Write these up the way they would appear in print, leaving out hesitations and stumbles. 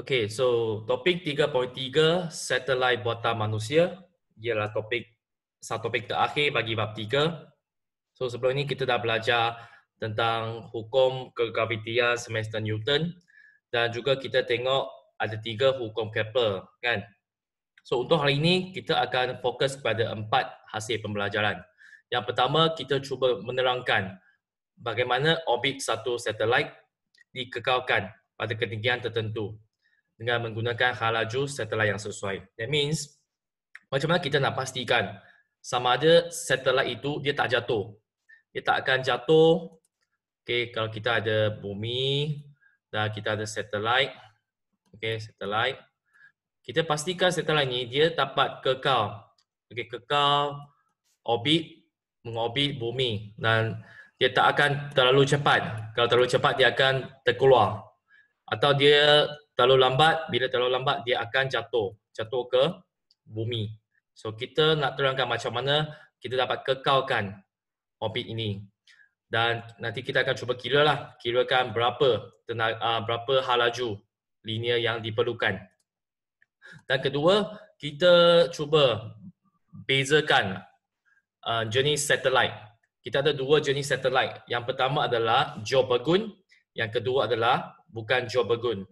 Okay, so topik 3.3 satelit buatan manusia ialah satu topik terakhir bagi bab 3. So sebelum ini kita dah belajar tentang hukum kegravitian semester Newton dan juga kita tengok ada 3 hukum Kepler, kan? So untuk hari ini kita akan fokus kepada 4 hasil pembelajaran. Yang pertama, kita cuba menerangkan bagaimana orbit satu satelit dikekalkan pada ketinggian tertentu dengan menggunakan hal laju satelit yang sesuai. That means, macam mana kita nak pastikan sama ada satelit itu dia tak jatuh. Dia tak akan jatuh. Okay, kalau kita ada bumi dan kita ada satelit. Okay, satelit. Kita pastikan satelit ini dia dapat kekal. Okay, kekal orbit, mengorbit bumi dan dia tak akan terlalu cepat. Kalau terlalu cepat dia akan terkeluar. Atau dia terlalu lambat, bila terlalu lambat dia akan jatuh ke bumi. So kita nak terangkan macam mana kita dapat kekalkan orbit ini. Dan nanti kita akan cuba kirakan berapa hal laju linear yang diperlukan. Dan kedua, kita cuba bezakan jenis satelit. Kita ada 2 jenis satelit. Yang pertama adalah Joe Bergun, yang kedua adalah bukan Joe Bergun.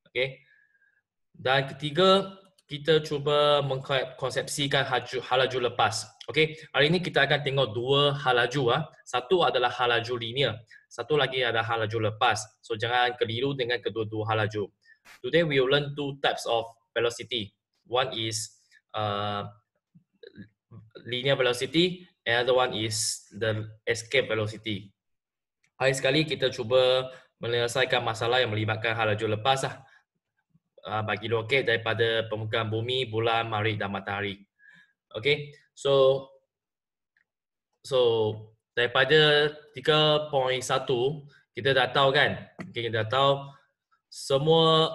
Okay. Dan ketiga, kita cuba mengkonsepsikan hal laju lepas. Okay. Hari ini kita akan tengok 2 hal laju. Satu adalah hal laju linear. Satu lagi adalah hal laju lepas. So jangan keliru dengan kedua-dua hal laju. Today we will learn 2 types of velocity. One is linear velocity, another one is the escape velocity. Hari sekali kita cuba menyelesaikan masalah yang melibatkan hal laju lepas bagi roket daripada permukaan bumi, bulan, marikh dan matahari. Okay, so daripada 3.1 kita dah tahu kan, okay, kita dah tahu semua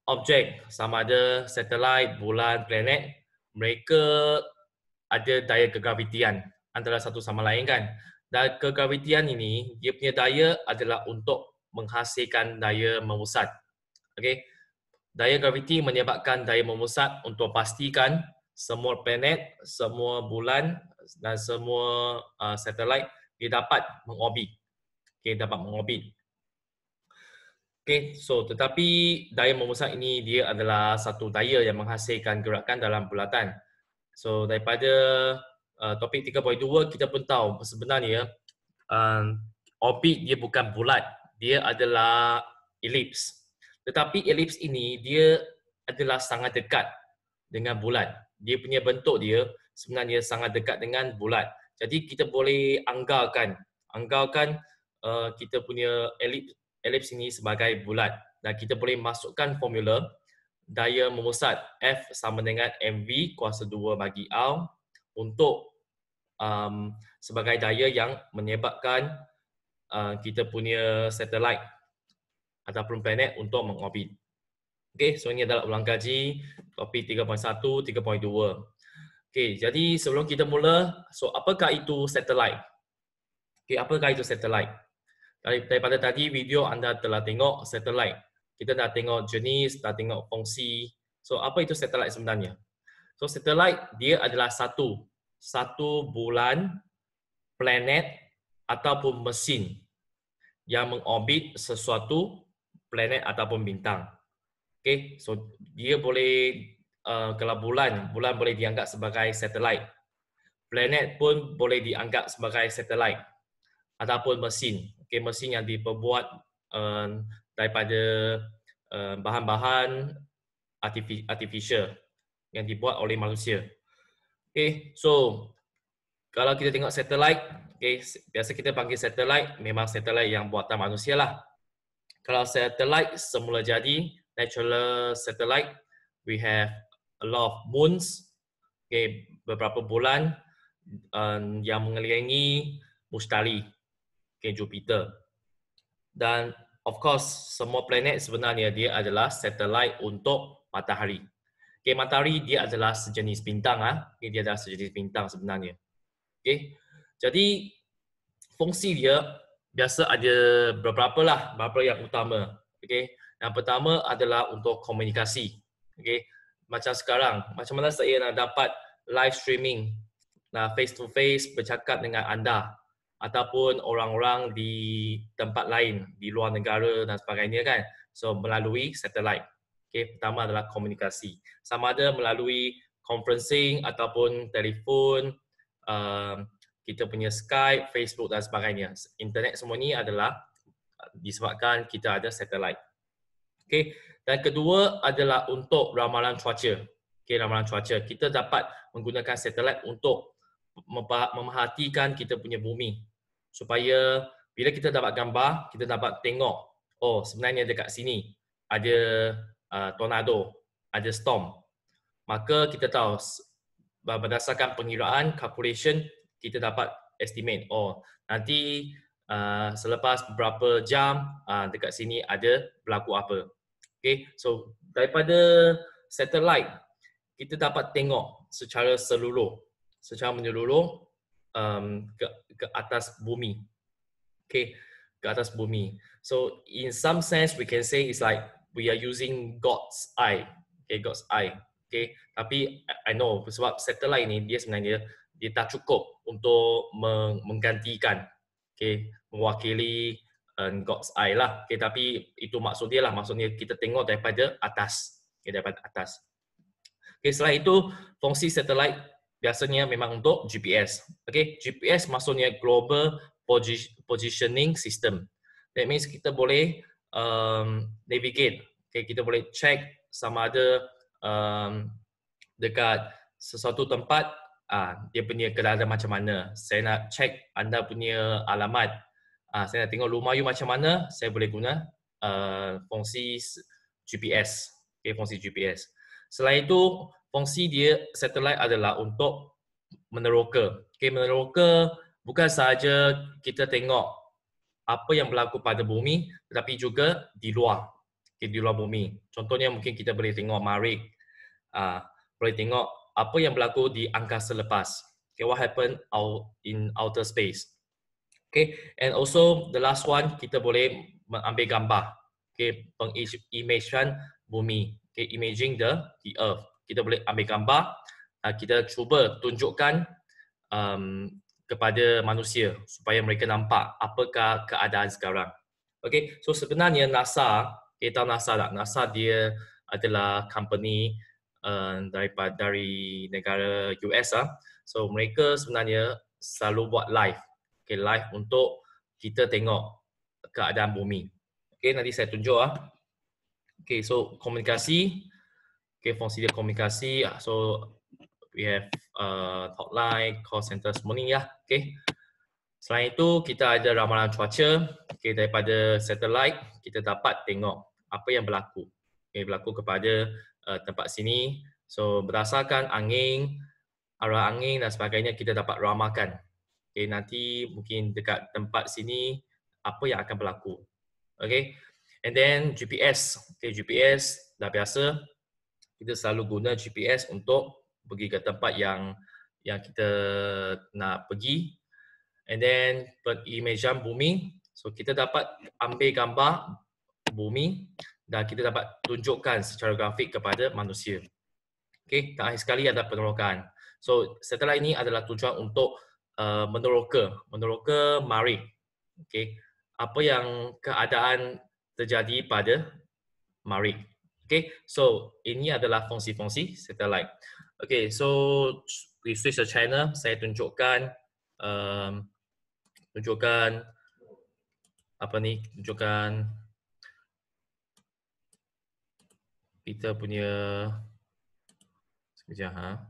objek sama ada satelit, bulan, planet, mereka ada daya kegravitian antara satu sama lain kan. Dan kegravitian ini, dia punya daya adalah untuk menghasilkan daya memusat. Okay. Daya graviti menyebabkan daya memusat untuk pastikan semua planet, semua bulan dan semua satelit dia dapat mengorbit. Okay, dapat mengorbit. Okay, so tetapi daya memusat ini dia adalah satu daya yang menghasilkan gerakan dalam bulatan. So daripada topik 3.2 kita pun tahu sebenarnya orbit dia bukan bulat, dia adalah elips. Tetapi elips ini dia adalah sangat dekat dengan bulat. Dia punya bentuk dia sebenarnya sangat dekat dengan bulat. Jadi kita boleh anggarkan kita punya elips ini sebagai bulat dan kita boleh masukkan formula daya memusat F sama dengan mv kuasa 2 bagi R untuk sebagai daya yang menyebabkan kita punya satelit ataupun planet untuk mengorbit. Okey, so ini adalah ulang kaji topik 3.1, 3.2. Okey, jadi sebelum kita mula, so apakah itu satelit? Okey, apakah itu satelit? Daripada tadi video anda telah tengok satelit. Kita dah tengok jenis, dah tengok fungsi. So apa itu satelit sebenarnya? So satelit dia adalah satu bulan, planet ataupun mesin yang mengorbit sesuatu planet ataupun bintang. Okay, so dia boleh kalau bulan boleh dianggap sebagai satelit. Planet pun boleh dianggap sebagai satelit ataupun mesin. Okay, mesin yang diperbuat daripada bahan-bahan artificial yang dibuat oleh manusia. Okay, so kalau kita tengok satelit, okay, biasa kita panggil satelit memang satelit yang buatan manusia lah. Kalau satelit semula jadi, natural satellite, we have a lot of moons, okay, beberapa bulan yang mengelilingi mustari, okay, Jupiter. Dan of course, semua planet sebenarnya dia adalah satelit untuk matahari. Okay, matahari dia adalah sejenis bintang, okay, dia adalah sejenis bintang sebenarnya. Okay, jadi fungsi dia biasa ada beberapa yang utama. Okay, Yang pertama adalah untuk komunikasi. Okay. Macam sekarang, macam mana saya nak dapat live streaming, face to face bercakap dengan anda ataupun orang-orang di tempat lain, di luar negara dan sebagainya kan. So melalui satellite. Okay. Pertama adalah komunikasi. Sama ada melalui conferencing ataupun telefon, kita punya Skype, Facebook dan sebagainya. Internet semua ni adalah disebabkan kita ada satellite. Okay. Dan kedua adalah untuk ramalan cuaca. Okay, ramalan cuaca. Kita dapat menggunakan satellite untuk memerhatikan kita punya bumi. Supaya bila kita dapat gambar, kita dapat tengok, oh sebenarnya dekat sini ada tornado, ada storm. Maka kita tahu berdasarkan pengiraan, calculation, kita dapat estimate, oh nanti selepas beberapa jam dekat sini ada berlaku apa. Okay, so daripada satellite kita dapat tengok secara menyeluruh ke atas bumi. Okay, ke atas bumi. So in some sense we can say it's like we are using God's eye. Okay, God's eye. Okay, tapi I know sebab satellite ni dia sebenarnya dia tak cukup untuk menggantikan, okay, mewakili God's eye lah. Okay, tapi itu maksud dia lah. Maksudnya kita tengok daripada atas. Okay, daripada atas. Okay, selain itu, fungsi satellite biasanya memang untuk GPS. Okay, GPS maksudnya Global Positioning System. That means kita boleh navigate. Okay, kita boleh check sama ada dekat sesuatu tempat dia punya keadaan macam mana. Saya nak check anda punya alamat. Saya nak tengok rumah you macam mana, saya boleh guna fungsi GPS. Okay, fungsi GPS. Selain itu, fungsi dia satellite adalah untuk meneroka. Okay, meneroka bukan sahaja kita tengok apa yang berlaku pada bumi, tetapi juga di luar. Okay, di luar bumi. Contohnya mungkin kita boleh tengok Marikh, boleh tengok apa yang berlaku di angkasa lepas. Okay, what happened in outer space. Okay, and also the last one, kita boleh ambil gambar. Okay, pengimagean bumi. Okay, imaging the earth. Kita boleh ambil gambar, kita cuba tunjukkan kepada manusia supaya mereka nampak apakah keadaan sekarang. Okay, so sebenarnya NASA, kita tahu NASA tak? NASA dia adalah company dari negara US. So mereka sebenarnya selalu buat live. Okay, live untuk kita tengok keadaan bumi. Okay, nanti saya tunjuk. Okay, so komunikasi. Okay, fungsi dia komunikasi. So we have hotline, call center semua ni ya. Okay. Selain itu kita ada ramalan cuaca. Okay, daripada satellite kita dapat tengok apa yang berlaku. Okay, berlaku kepada tempat sini. So berdasarkan angin, arah angin dan sebagainya kita dapat ramalkan. Okay, nanti mungkin dekat tempat sini apa yang akan berlaku. Okay, and then GPS. Okay, GPS dah biasa. Kita selalu guna GPS untuk pergi ke tempat yang kita nak pergi. And then pengimagean bumi. So kita dapat ambil gambar bumi dan kita dapat tunjukkan secara grafik kepada manusia. Okay, terakhir sekali ada penerokaan. So satellite ini adalah tujuan untuk meneroka Marikh. Okay, apa yang keadaan terjadi pada Marikh. Okay, so ini adalah fungsi-fungsi satellite. Okay, so we switch the channel. Saya tunjukkan apa ni? Tunjukkan kita punya sekejap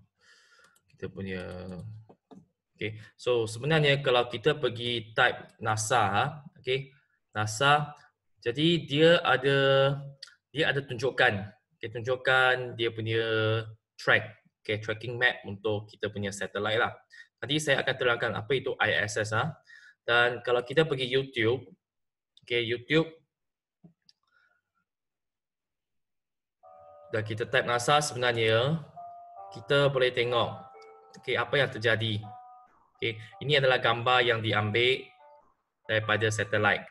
kita punya. Okay, so sebenarnya kalau kita pergi type NASA, okay, NASA, jadi dia ada tunjukkan, okay, tunjukkan dia punya track, okay, tracking map untuk kita punya satellite lah. Nanti saya akan terangkan apa itu ISS dan kalau kita pergi YouTube, okay, YouTube dan kita type NASA, sebenarnya kita boleh tengok, okay, apa yang terjadi. Okay, ini adalah gambar yang diambil daripada satellite.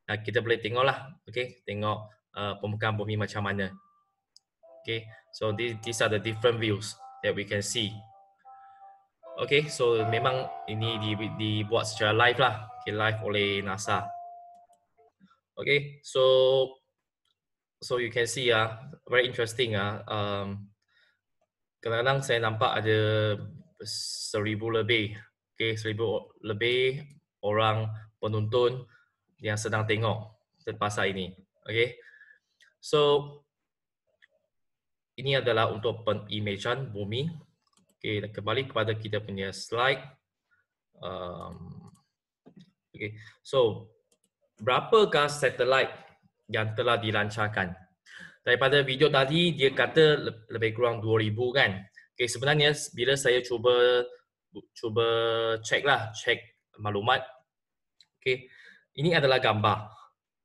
Kita boleh tengoklah, okay, tengok permukaan bumi macam mana. Okay, so these are the different views that we can see. Okay, so memang ini dibuat secara live lah, okay, live oleh NASA. Okay, so you can see very interesting kadang-kadang saya nampak ada 1,000 lebih, okay, 1,000 lebih orang penonton yang sedang tengok pasal ini. Okay, so ini adalah untuk pengimajan bumi. Okay, kembali kepada kita punya slide. Okay, so berapakah satelit yang telah dilancarkan? Daripada video tadi dia kata lebih kurang 2,000 kan. Okay, sebenarnya bila saya cuba cek maklumat. Okay, ini adalah gambar.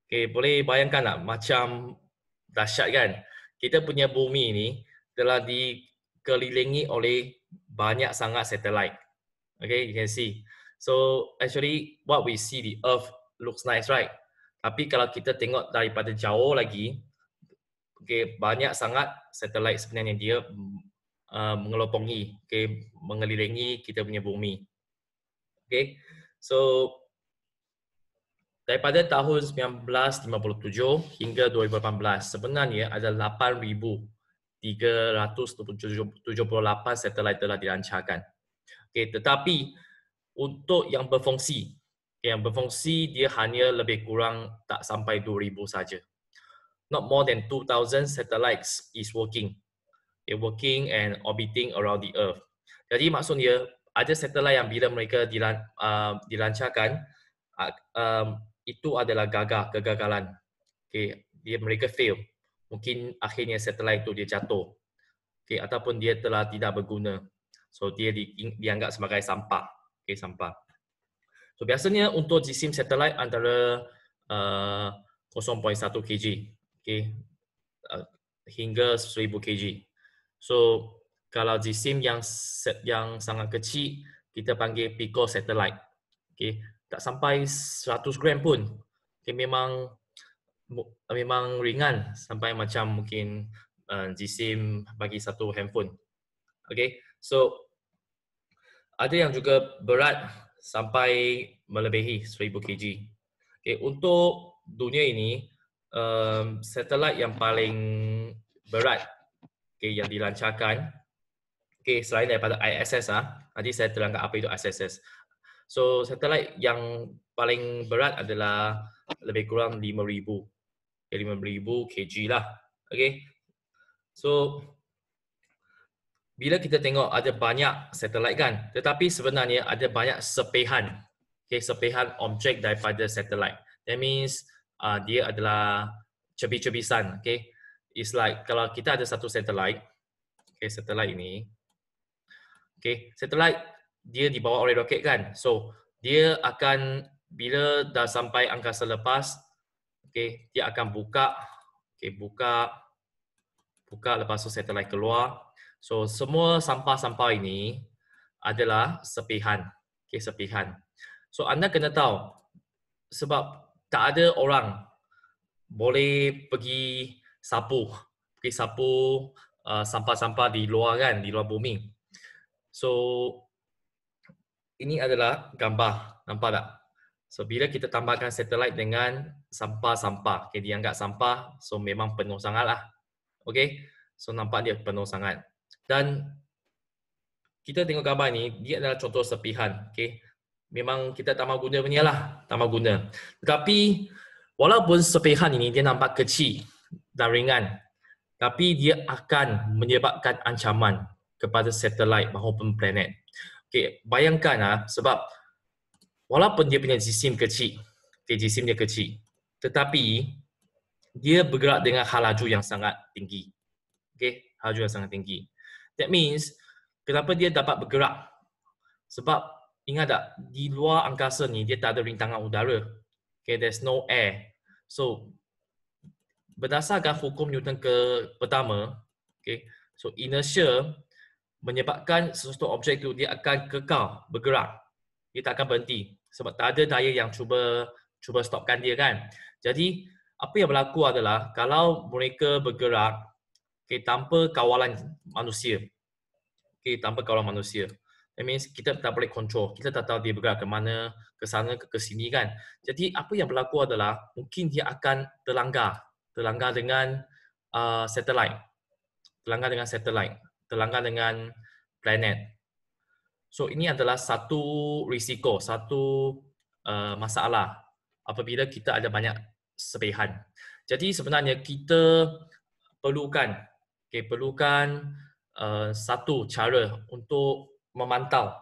Okay, boleh bayangkan tak macam dahsyat kan? Kita punya bumi ini telah dikelilingi oleh banyak sangat satelit. Okay, you can see. So actually what we see the Earth looks nice, right? Tapi kalau kita tengok daripada jauh lagi, okay, banyak sangat satelit sebenarnya dia mengelopongi, okay, mengelilingi kita punya bumi. Okay, so daripada tahun 1957 hingga 2018 sebenarnya ada 8,378 satelit telah dilancarkan. Okay, tetapi untuk yang berfungsi, dia hanya lebih kurang tak sampai 2,000 saja. Not more than 2,000 satellites is working. Working and orbiting around the Earth. Jadi maksudnya ada satelit yang bila mereka dilancarkan, itu adalah kegagalan. Okay, mereka fail. Mungkin akhirnya satelit itu dia jatuh. Okay, ataupun dia telah tidak berguna. So dia dianggap sebagai sampah. Okay, sampah. So biasanya untuk jisim satelit antara 0.1 kg, okay, hingga 1,000 kg. So kalau jisim yang sangat kecil kita panggil picosatelit. Okay, tak sampai 100 gram pun. Okay, memang ringan sampai macam mungkin jisim bagi satu handphone. Okay, so ada yang juga berat sampai melebihi 1,000 kg. Okay, untuk dunia ini satelit yang paling berat, okay, yang dilancarkan, okay, selain daripada ISS nanti saya terangkan apa itu ISS. So satelit yang paling berat adalah lebih kurang 5,000 kg lah. Okay, so bila kita tengok ada banyak satelit kan, tetapi sebenarnya ada banyak sepihan, okay, sepihan objek daripada satelit. That means dia adalah cebi-cebisan. Okay, it's like kalau kita ada satu satelit, okay, satelit ini, okay, satelit dia dibawa oleh roket kan, so dia akan bila dah sampai angkasa lepas, okay, dia akan buka, okay, buka lepas tu satelit keluar. So semua sampah-sampah ini adalah sepihan, okay, sepihan. So anda kena tahu sebab tak ada orang boleh pergi sapu sampah-sampah di luar kan, di luar bumi. So ini adalah gambar, nampak tak? So bila kita tambahkan satelit dengan sampah-sampah, okay, dianggap sampah, so memang penuh sangat lah. Okay, so nampak dia penuh sangat. Dan kita tengok gambar ni, dia adalah contoh sepihan. Okay, memang kita tak mahu guna punya lah, tak mahu guna. Tetapi walaupun sepihan ini dia nampak kecil dan ringan, tapi dia akan menyebabkan ancaman kepada satelit maupun planet. Okay, bayangkan sebab walaupun dia punya jisim kecil, okay, jisim dia kecil, tetapi dia bergerak dengan laju yang sangat tinggi. Okay, laju yang sangat tinggi. That means, kenapa dia dapat bergerak? Sebab, ingat tak, di luar angkasa ni, dia tak ada rintangan udara. Okay, there's no air. So, berdasarkan hukum Newton pertama, okay, so inertia menyebabkan sesuatu objek itu dia akan kekal bergerak. Dia tak akan berhenti sebab tak ada daya yang cuba stopkan dia kan. Jadi apa yang berlaku adalah kalau mereka bergerak tanpa kawalan manusia. Tanpa kawalan manusia. That means kita tak boleh control. Kita tak tahu dia bergerak ke mana, ke sana, ke sini kan. Jadi apa yang berlaku adalah mungkin dia akan terlanggar dengan satelit. Terlanggar dengan satelit. Terlanggar dengan planet. So ini adalah satu risiko, satu masalah apabila kita ada banyak sepihan. Jadi sebenarnya kita perlukan satu cara untuk memantau.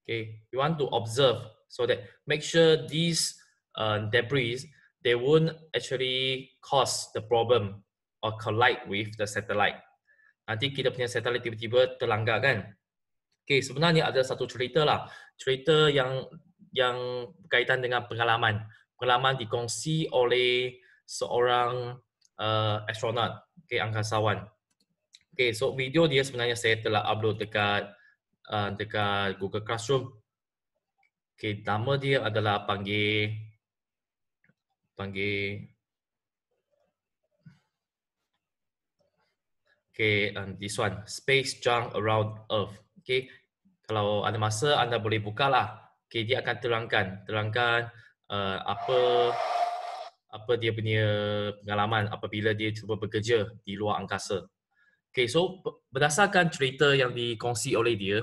We want to observe so that make sure these debris they won't actually cause the problem or collide with the satellite. Nanti kita punya satelit tiba-tiba terlanggar kan. Sebenarnya ada satu cerita lah. Cerita yang berkaitan dengan pengalaman. Pengalaman dikongsi oleh seorang astronaut, angkasawan. So video dia sebenarnya saya telah upload dekat Google Classroom. Nama dia adalah panggil this one, Space Junk Around Earth. Kalau ada masa anda boleh bukalah. Dia akan terangkan apa dia punya pengalaman apabila dia cuba bekerja di luar angkasa. So berdasarkan cerita yang dikongsi oleh dia,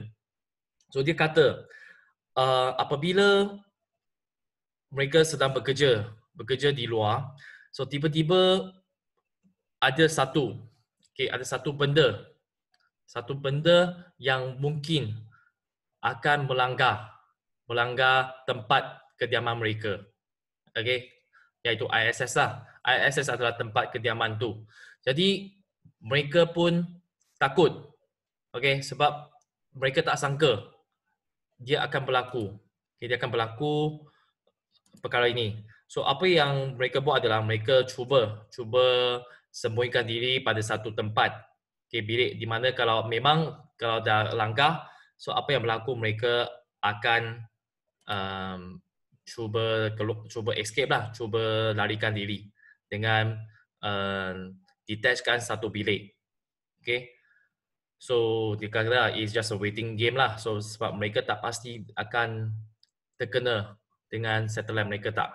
so dia kata apabila mereka sedang bekerja di luar, so tiba-tiba ada satu benda yang mungkin akan melanggar tempat kediaman mereka. Iaitu ISS lah. ISS adalah tempat kediaman tu. Jadi mereka pun takut. Sebab mereka tak sangka dia akan berlaku. Dia akan berlaku perkara ini. So apa yang mereka buat adalah mereka cuba sembunyikan diri pada satu tempat. Bilik di mana kalau dah langgar, so apa yang berlaku mereka akan cuba escape lah, cuba larikan diri dengan detachkan satu bilik. So dia kata it's just a waiting game lah. So sebab mereka tak pasti akan terkena dengan satelit mereka tak.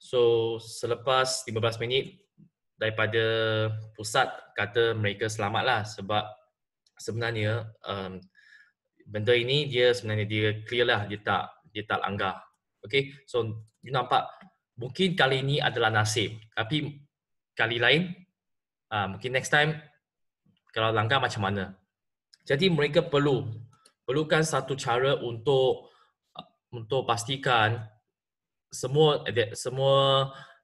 So selepas 15 minit daripada pusat kata mereka selamat lah sebab sebenarnya benda ini dia clear lah, dia tak langgar. So you nampak mungkin kali ini adalah nasib, tapi kali lain mungkin next time kalau langgar macam mana. Jadi mereka perlukan satu cara untuk pastikan semua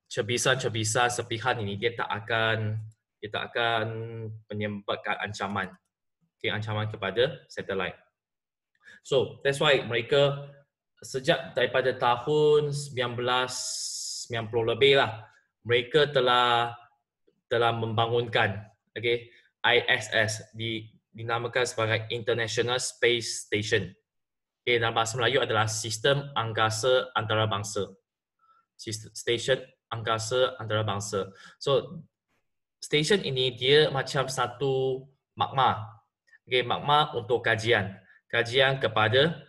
cebisan sepihan ini dia tak akan menyebabkan ancaman kepada satelit. So that's why mereka sejak daripada tahun 1990 lebih lah, mereka telah membangunkan ISS, dinamakan sebagai International Space Station. Dalam bahasa Melayu adalah Sistem Angkasa Antarabangsa. Station Angkasa Antarabangsa. So station ini dia macam satu magma. Magma untuk kajian kepada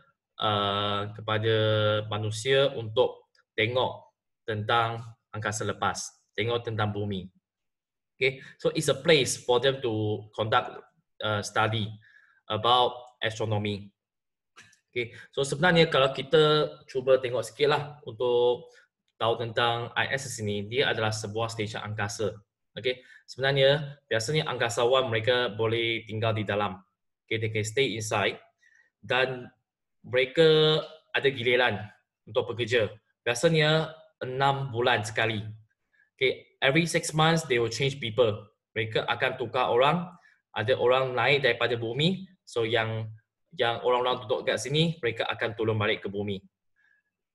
manusia untuk tengok tentang angkasa lepas, tengok tentang bumi. So it's a place for them to conduct study about astronomy. So sebenarnya kalau kita cuba tengok sikit lah untuk tahu tentang ISS ini, dia adalah sebuah stesen angkasa. Sebenarnya biasanya angkasawan mereka boleh tinggal di dalam. They can stay inside dan mereka ada giliran untuk bekerja. Biasanya 6 bulan sekali. Every 6 months they will change people. Mereka akan tukar orang. Ada orang naik daripada bumi. So yang orang-orang duduk kat sini, mereka akan turun balik ke bumi.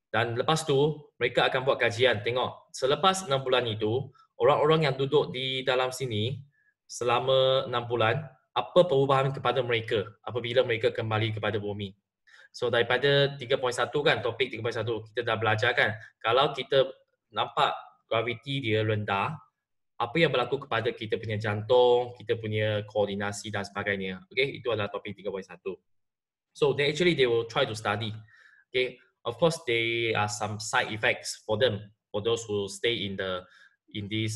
Dan lepas tu, mereka akan buat kajian. Tengok, selepas 6 bulan itu, orang-orang yang duduk di dalam sini selama 6 bulan, apa perubahan kepada mereka apabila mereka kembali kepada bumi. So daripada 3.1 kan, topik 3.1 kita dah belajar kan. Kalau kita nampak graviti dia rendah, apa yang berlaku kepada kita punya jantung, kita punya koordinasi dan sebagainya. Okay, itu adalah topik 3.1. So they will try to study. Okay, of course there are some side effects for them, for those who stay in this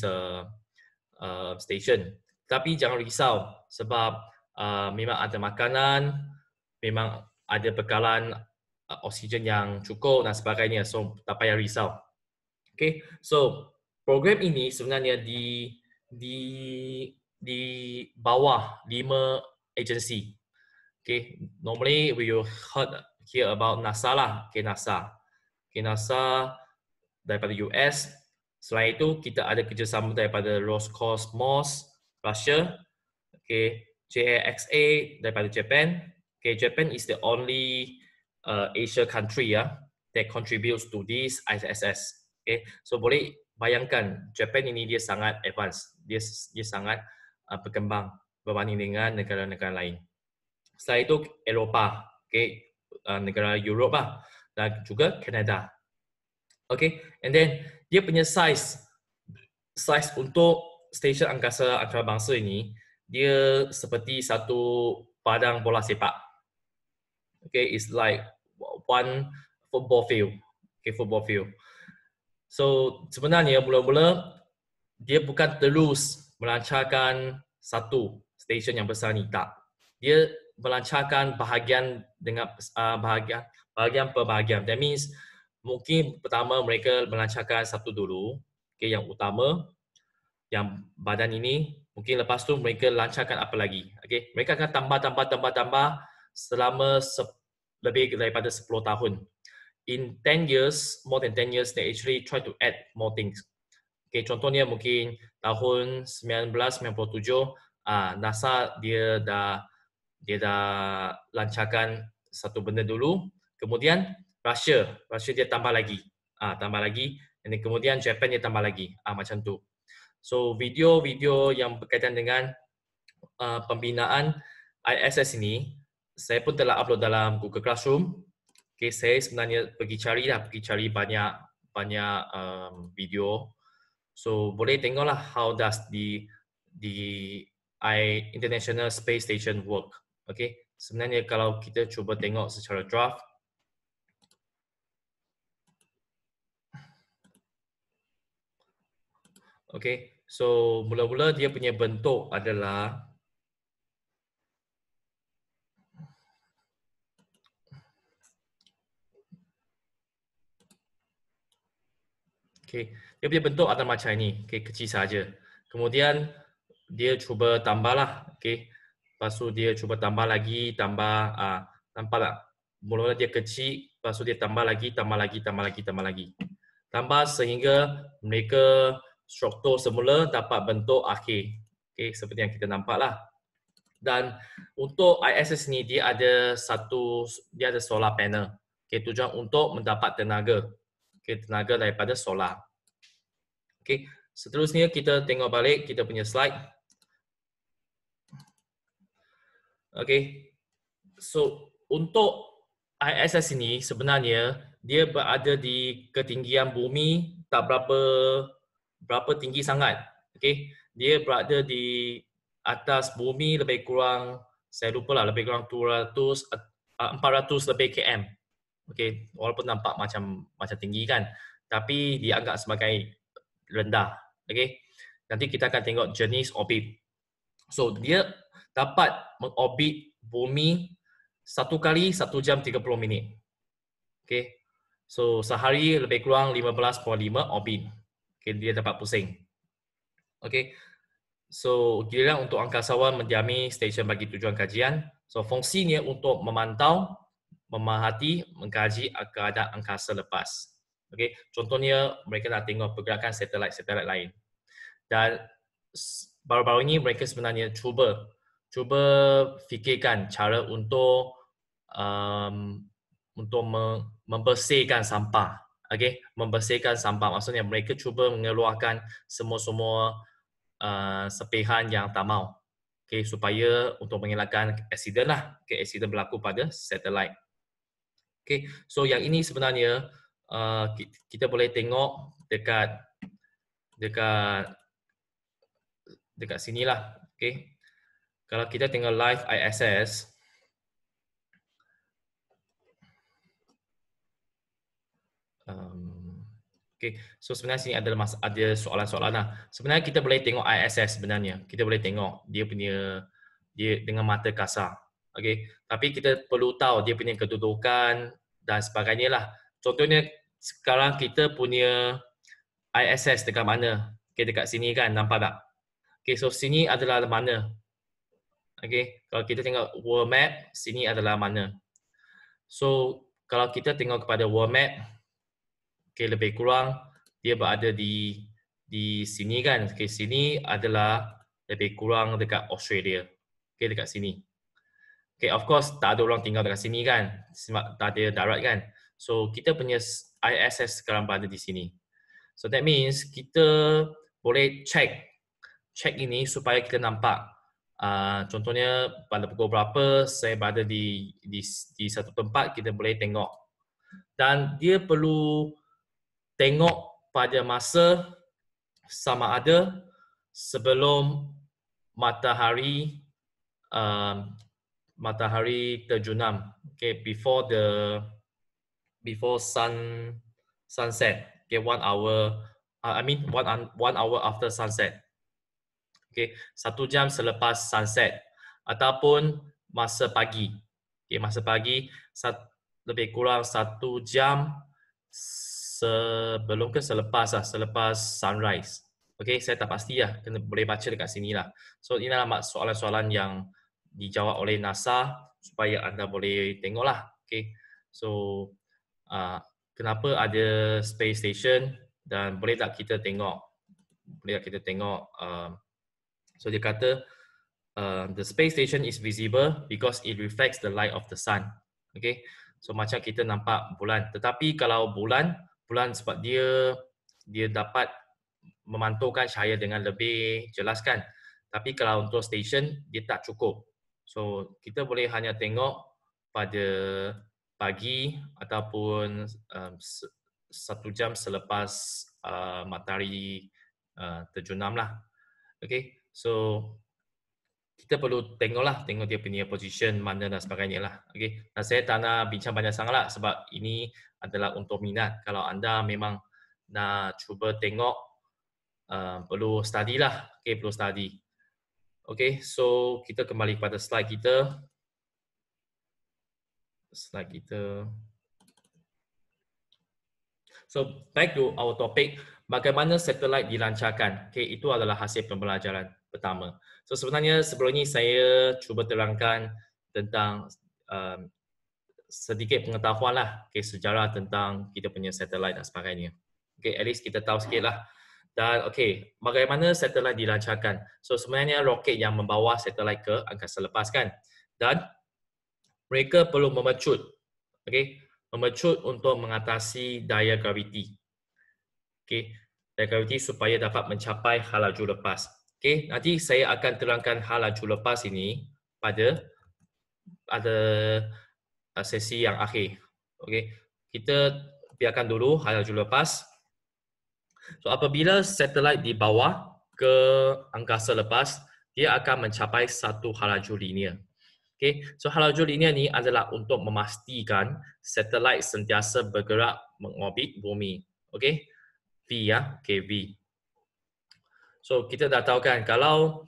station. Tapi jangan risau sebab memang ada makanan, memang ada bekalan oksigen yang cukup dan sebagainya. So tak payah risau. Okay, so program ini sebenarnya di bawah 5 agensi. Okay, normally we will hear about NASA lah. Okay, NASA. Okay, NASA daripada US. Selain itu, kita ada kerjasama daripada Roscosmos, Russia. Okay, JAXA daripada Japan. Okay, Japan is the only Asia country that contributes to this ISS. Okay, so boleh bayangkan Japan ini dia sangat advance, dia sangat berkembang berbanding dengan negara-negara lain. Setelah itu Eropah, okay, negara Eropah dan juga Kanada. Okay, and then dia punya size untuk stesen angkasa antarabangsa ini, dia seperti satu padang bola sepak. Okay, it's like one football field. Okay, football field. So sebenarnya mula-mula dia bukan terus melancarkan satu stesen yang besar ni, tak. Dia melancarkan bahagian dengan bahagian per bahagian. That means mungkin pertama mereka melancarkan satu dulu, okay, yang utama, yang badan ini. Mungkin lepas tu mereka lancarkan apa lagi. Okay, mereka akan tambah selama lebih daripada 10 tahun. In 10 years, more than 10 years, they actually try to add more things. Okay, contohnya mungkin tahun 1997, NASA dia dah lancarkan satu benda dulu. Kemudian Russia dia tambah lagi, dan kemudian Japan dia tambah lagi, macam tu. So video-video yang berkaitan dengan pembinaan ISS ini, saya pun telah upload dalam Google Classroom. Okay, saya sebenarnya pergi cari banyak video. So boleh tengoklah how does the International Space Station work. Okay, sebenarnya kalau kita cuba tengok secara draft, okay, so mula-mula dia punya bentuk adalah okay, dia punya bentuk ada macam ini, okay, kecil saja. Kemudian dia cuba tambahlah, okay. Lepas tu dia cuba tambah lagi, nampaklah. Mula-mula dia kecil, lepas tu dia tambah lagi. Tambah sehingga mereka struktur semula dapat bentuk akhir. Okay, seperti yang kita nampaklah. Dan untuk ISS ni dia ada solar panel. Okay, tujuan untuk mendapat tenaga. Okay, tenaga daripada solar. Okay, seterusnya kita tengok balik kita punya slide. Okay, so untuk ISS ini sebenarnya dia berada di ketinggian bumi tak berapa tinggi sangat. Okay, dia berada di atas bumi lebih kurang, saya lupa lah, lebih kurang 400 lebih km. Okay, walaupun nampak macam tinggi kan, tapi dianggap sebagai rendah. Okay, nanti kita akan tengok jenis orbit. So dia dapat mengorbit bumi 1 kali 1 jam 30 minit. Okay, so sehari lebih kurang 15.5 orbit. Okay, dia dapat pusing. Okay, so giliran untuk angkasawan mendiami stesen bagi tujuan kajian. So fungsinya untuk memantau, memerhati, mengkaji keadaan angkasa lepas. Okay, contohnya mereka nak tengok pergerakan satelit lain. Dan baru-baru ini mereka sebenarnya cuba fikirkan cara untuk membersihkan sampah. Okay, membersihkan sampah maksudnya mereka cuba mengeluarkan semua sepihan yang tak mau. Okay, supaya untuk mengelakkan aksiden lah. Okay, aksiden berlaku pada satelit. Okay, so yang ini sebenarnya kita boleh tengok dekat dekat sinilah. Okay. Kalau kita tengok live ISS, okay. So sebenarnya sini ada soalan-soalan lah. Sebenarnya kita boleh tengok ISS sebenarnya. Kita boleh tengok dia dengan mata kasar. Okay. Tapi kita perlu tahu dia punya kedudukan dan sebagainya lah. Contohnya sekarang kita punya ISS dekat mana? Okay, dekat sini kan, nampak tak? Okay, so sini adalah mana? Okay, kalau kita tengok world map, sini adalah mana? So kalau kita tengok kepada world map, okay, lebih kurang dia berada di sini kan. Okay, sini adalah lebih kurang dekat Australia. Okay, dekat sini. Okay, of course tak ada orang tinggal dekat sini kan, sebab tak ada darat kan. So kita punya ISS sekarang berada di sini. So that means kita boleh check ini supaya kita nampak. Contohnya pada pukul berapa saya berada di satu tempat, kita boleh tengok. Dan dia perlu tengok pada masa sama ada sebelum matahari terjunam. Okay, before sunset. Okay, 1 hour. I mean 1 hour after sunset. Okay, 1 jam selepas sunset ataupun masa pagi. Okay, masa pagi lebih kurang 1 jam sebelum ke selepas sunrise. Okay, saya tak pasti lah, kena boleh baca dekat sini lah. So ini adalah soalan-soalan yang dijawab oleh NASA supaya anda boleh tengok lah. Okay, so kenapa ada space station dan boleh tak kita tengok? So dia kata the space station is visible because it reflects the light of the sun. Okay, so macam kita nampak bulan. Tetapi kalau bulan sebab dia dapat memantulkan cahaya dengan lebih jelas kan. Tapi kalau untuk station dia tak cukup. So kita boleh hanya tengok pada pagi ataupun 1 jam selepas matahari terjunam lah. Okay, so kita perlu tengok dia punya position mana dan sebagainya lah. Okay, dan saya tak nak bincang banyak sangat lah sebab ini adalah untuk minat. Kalau anda memang nak cuba tengok, perlu study lah. Okay, perlu study. Okay, so kita kembali kepada slide kita. So back to our topic, bagaimana satelit dilancarkan. Okay, itu adalah hasil pembelajaran pertama. So sebenarnya sebelum ini saya cuba terangkan tentang sedikit pengetahuan lah, okay, sejarah tentang kita punya satelit dan sebagainya. Okay, at least kita tahu sikit lah. Dan okay, bagaimana satelit dilancarkan? So sebenarnya roket yang membawa satelit ke angkasa lepas kan. Dan mereka perlu memecut, okay, memecut untuk mengatasi daya graviti. Okay, daya graviti supaya dapat mencapai hal laju lepas. Okay, nanti saya akan terangkan hal laju lepas ini pada sesi yang akhir. Okay, kita biarkan dulu hal laju lepas. So apabila satelit dibawa ke angkasa lepas, dia akan mencapai satu hal laju linear. Okay, so hal laju linear ni adalah untuk memastikan satelit sentiasa bergerak mengorbit bumi. Okay, V ya, okay, V. So kita dah tahu kan kalau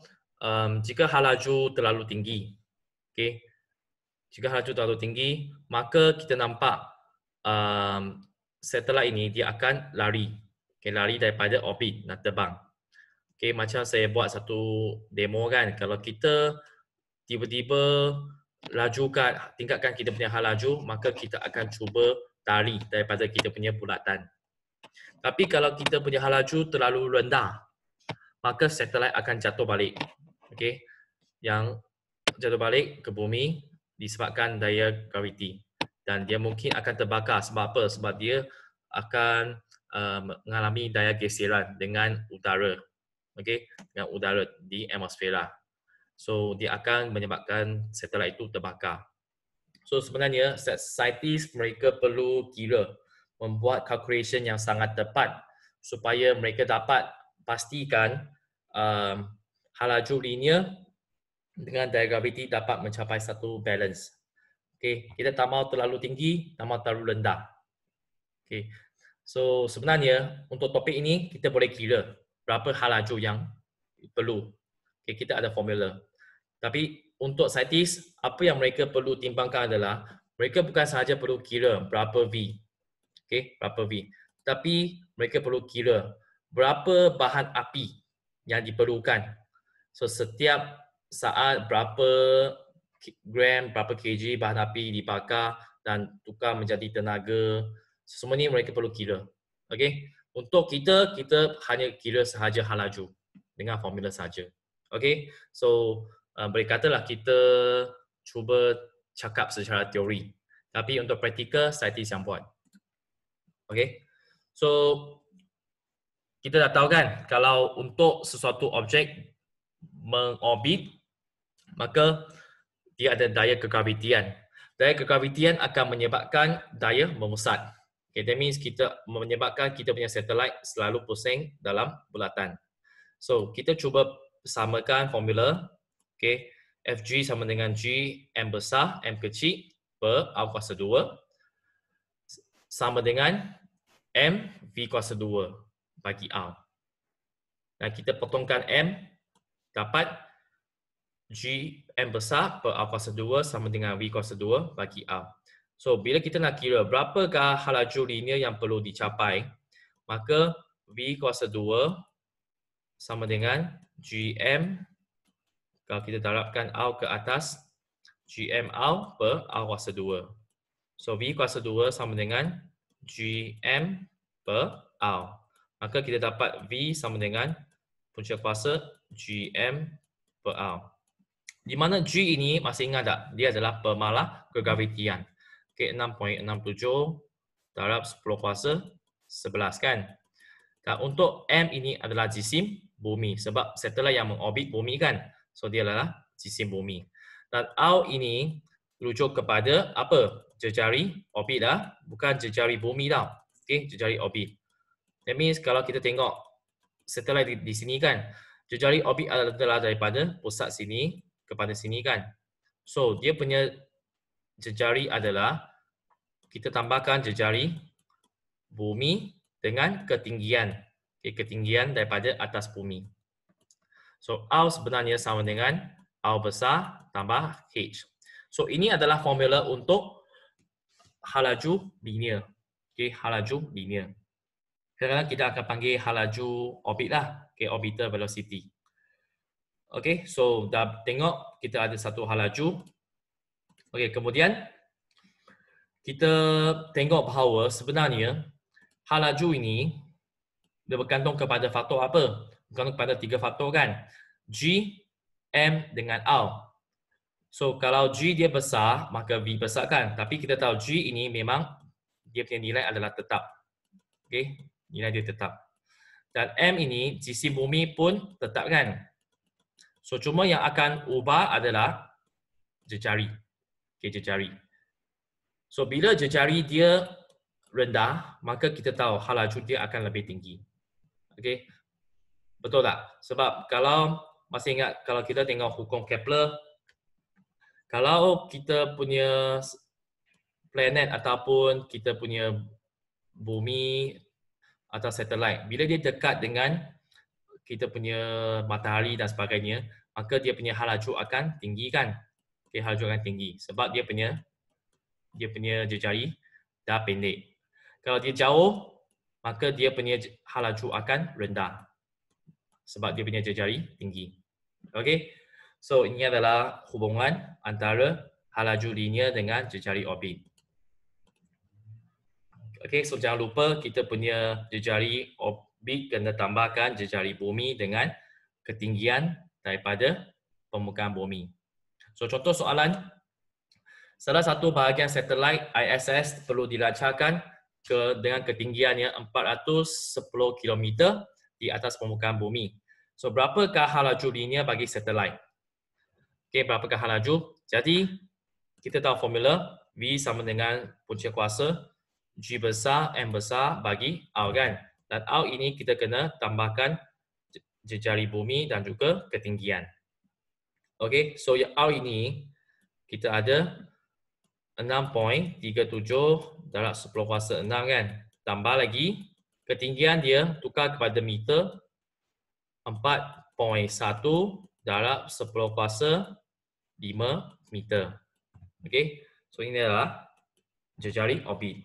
jika hal laju terlalu tinggi, okay, jika hal laju terlalu tinggi, maka kita nampak satelit ini dia akan lari, okay, lari daripada orbit nak terbang. Okay, macam saya buat satu demo kan, kalau kita tiba-tiba tingkatkan kita punya hal laju, maka kita akan cuba lari daripada kita punya bulatan. Tapi kalau kita punya hal laju terlalu rendah, maka satelit akan jatuh balik. Okay, yang jatuh balik ke bumi disebabkan daya graviti. Dan dia mungkin akan terbakar. Sebab apa? Sebab dia akan mengalami daya geseran dengan udara. Okay, dengan udara di atmosfera. So dia akan menyebabkan satelit itu terbakar. So sebenarnya saintis mereka perlu membuat calculation yang sangat tepat supaya mereka dapat pastikan hal laju linear dengan daya graviti dapat mencapai satu balance. Okay, kita tak mahu terlalu tinggi, tak mahu terlalu rendah. Okay. So sebenarnya untuk topik ini kita boleh kira berapa hal laju yang perlu. Okay, kita ada formula. Tapi untuk saintis, apa yang mereka perlu timbangkan adalah mereka bukan sahaja perlu kira berapa V. Okay, berapa V. Tapi mereka perlu kira berapa bahan api yang diperlukan. So setiap saat berapa gram, berapa kg bahan api dibakar dan tukar menjadi tenaga. Semua ni mereka perlu kira. Okey. Untuk kita hanya kira sahaja hal laju dengan formula sahaja. Okey. So boleh katalah kita cuba cakap secara teori. Tapi untuk praktikal saintis yang buat. Okey. So kita dah tahu kan kalau untuk sesuatu objek mengorbit maka dia ada daya kegravitian. Daya kegravitian akan menyebabkan daya memusat. Okay, that means kita menyebabkan kita punya satelit selalu pusing dalam bulatan. So, kita cuba samakan formula. Okay, Fg sama dengan G M besar, M kecil per R kuasa 2 sama dengan M V kuasa 2 bagi R. Dan kita potongkan M dapat G M besar per R kuasa 2 sama dengan V kuasa 2 bagi R. So, bila kita nak kira berapakah hal laju linear yang perlu dicapai, maka V kuasa 2 sama dengan GM, kalau kita darabkan R ke atas, GM R per R kuasa 2. So, V kuasa 2 sama dengan GM per R. Maka kita dapat V sama dengan punca kuasa GM per R. Di mana G ini, masih ingat tak? Dia adalah pemalah kegravitian. Okay, 6.67 darab 10 kuasa 11 kan? Dan untuk M ini adalah jisim bumi. Sebab satelit yang mengorbit bumi kan? So, dia adalah jisim bumi. Dan R ini rujuk kepada apa? Jejari orbit dah. Bukan jejari bumi tau. Okay, jejari orbit. That means kalau kita tengok satelit di sini kan? Jejari orbit adalah daripada pusat sini kepada sini kan. So, dia punya jejari adalah kita tambahkan jejari bumi dengan ketinggian. Okay, ketinggian daripada atas bumi. So, R sebenarnya sama dengan R besar tambah H. So, ini adalah formula untuk hal laju linear. Okay, hal laju linear. Sekarang kita akan panggil hal laju orbit lah. Okay, orbital velocity. Okay, so dah tengok kita ada satu hal laju. Okay, kemudian kita tengok bahawa sebenarnya hal laju ini dia bergantung kepada faktor apa? Bergantung kepada 3 faktor kan? G, M dengan R. So kalau G dia besar, maka V besar kan? Tapi kita tahu G ini memang dia punya nilai adalah tetap. Okay, nilai dia tetap. Dan M ini jisim bumi pun tetap kan? So, cuma yang akan ubah adalah jejari. Okay, jejari. So, bila jejari dia rendah, maka kita tahu hal laju dia akan lebih tinggi. Okay. Betul tak? Sebab kalau, masih ingat kalau kita tengok hukum Kepler, kalau kita punya planet ataupun kita punya bumi atau satelit, bila dia dekat dengan kita punya matahari dan sebagainya, maka dia punya hal laju akan tinggi kan? Okay, hal laju akan tinggi sebab dia punya jejari dah pendek. Kalau dia jauh, maka dia punya hal laju akan rendah sebab dia punya jejari tinggi. Okay, so ini adalah hubungan antara hal laju linear dengan jejari orbit. Okay, so jangan lupa kita punya jejari orbit kena tambahkan jejari bumi dengan ketinggian daripada permukaan bumi. So contoh soalan, salah satu bahagian satelit ISS perlu dilancarkan dengan ketinggiannya 410 km di atas permukaan bumi. So berapakah hal laju linear bagi satelit? Okay, berapakah hal laju? Jadi kita tahu formula V sama dengan punca kuasa G besar M besar bagi R kan? Dan R ini kita kena tambahkan jejari bumi dan juga ketinggian. Okey, so yang R ini kita ada 6.37 darab 10 kuasa 6 kan. Tambah lagi ketinggian dia tukar kepada meter 4.1 darab 10 kuasa 5 meter. Okey, so ini adalah jejari orbit.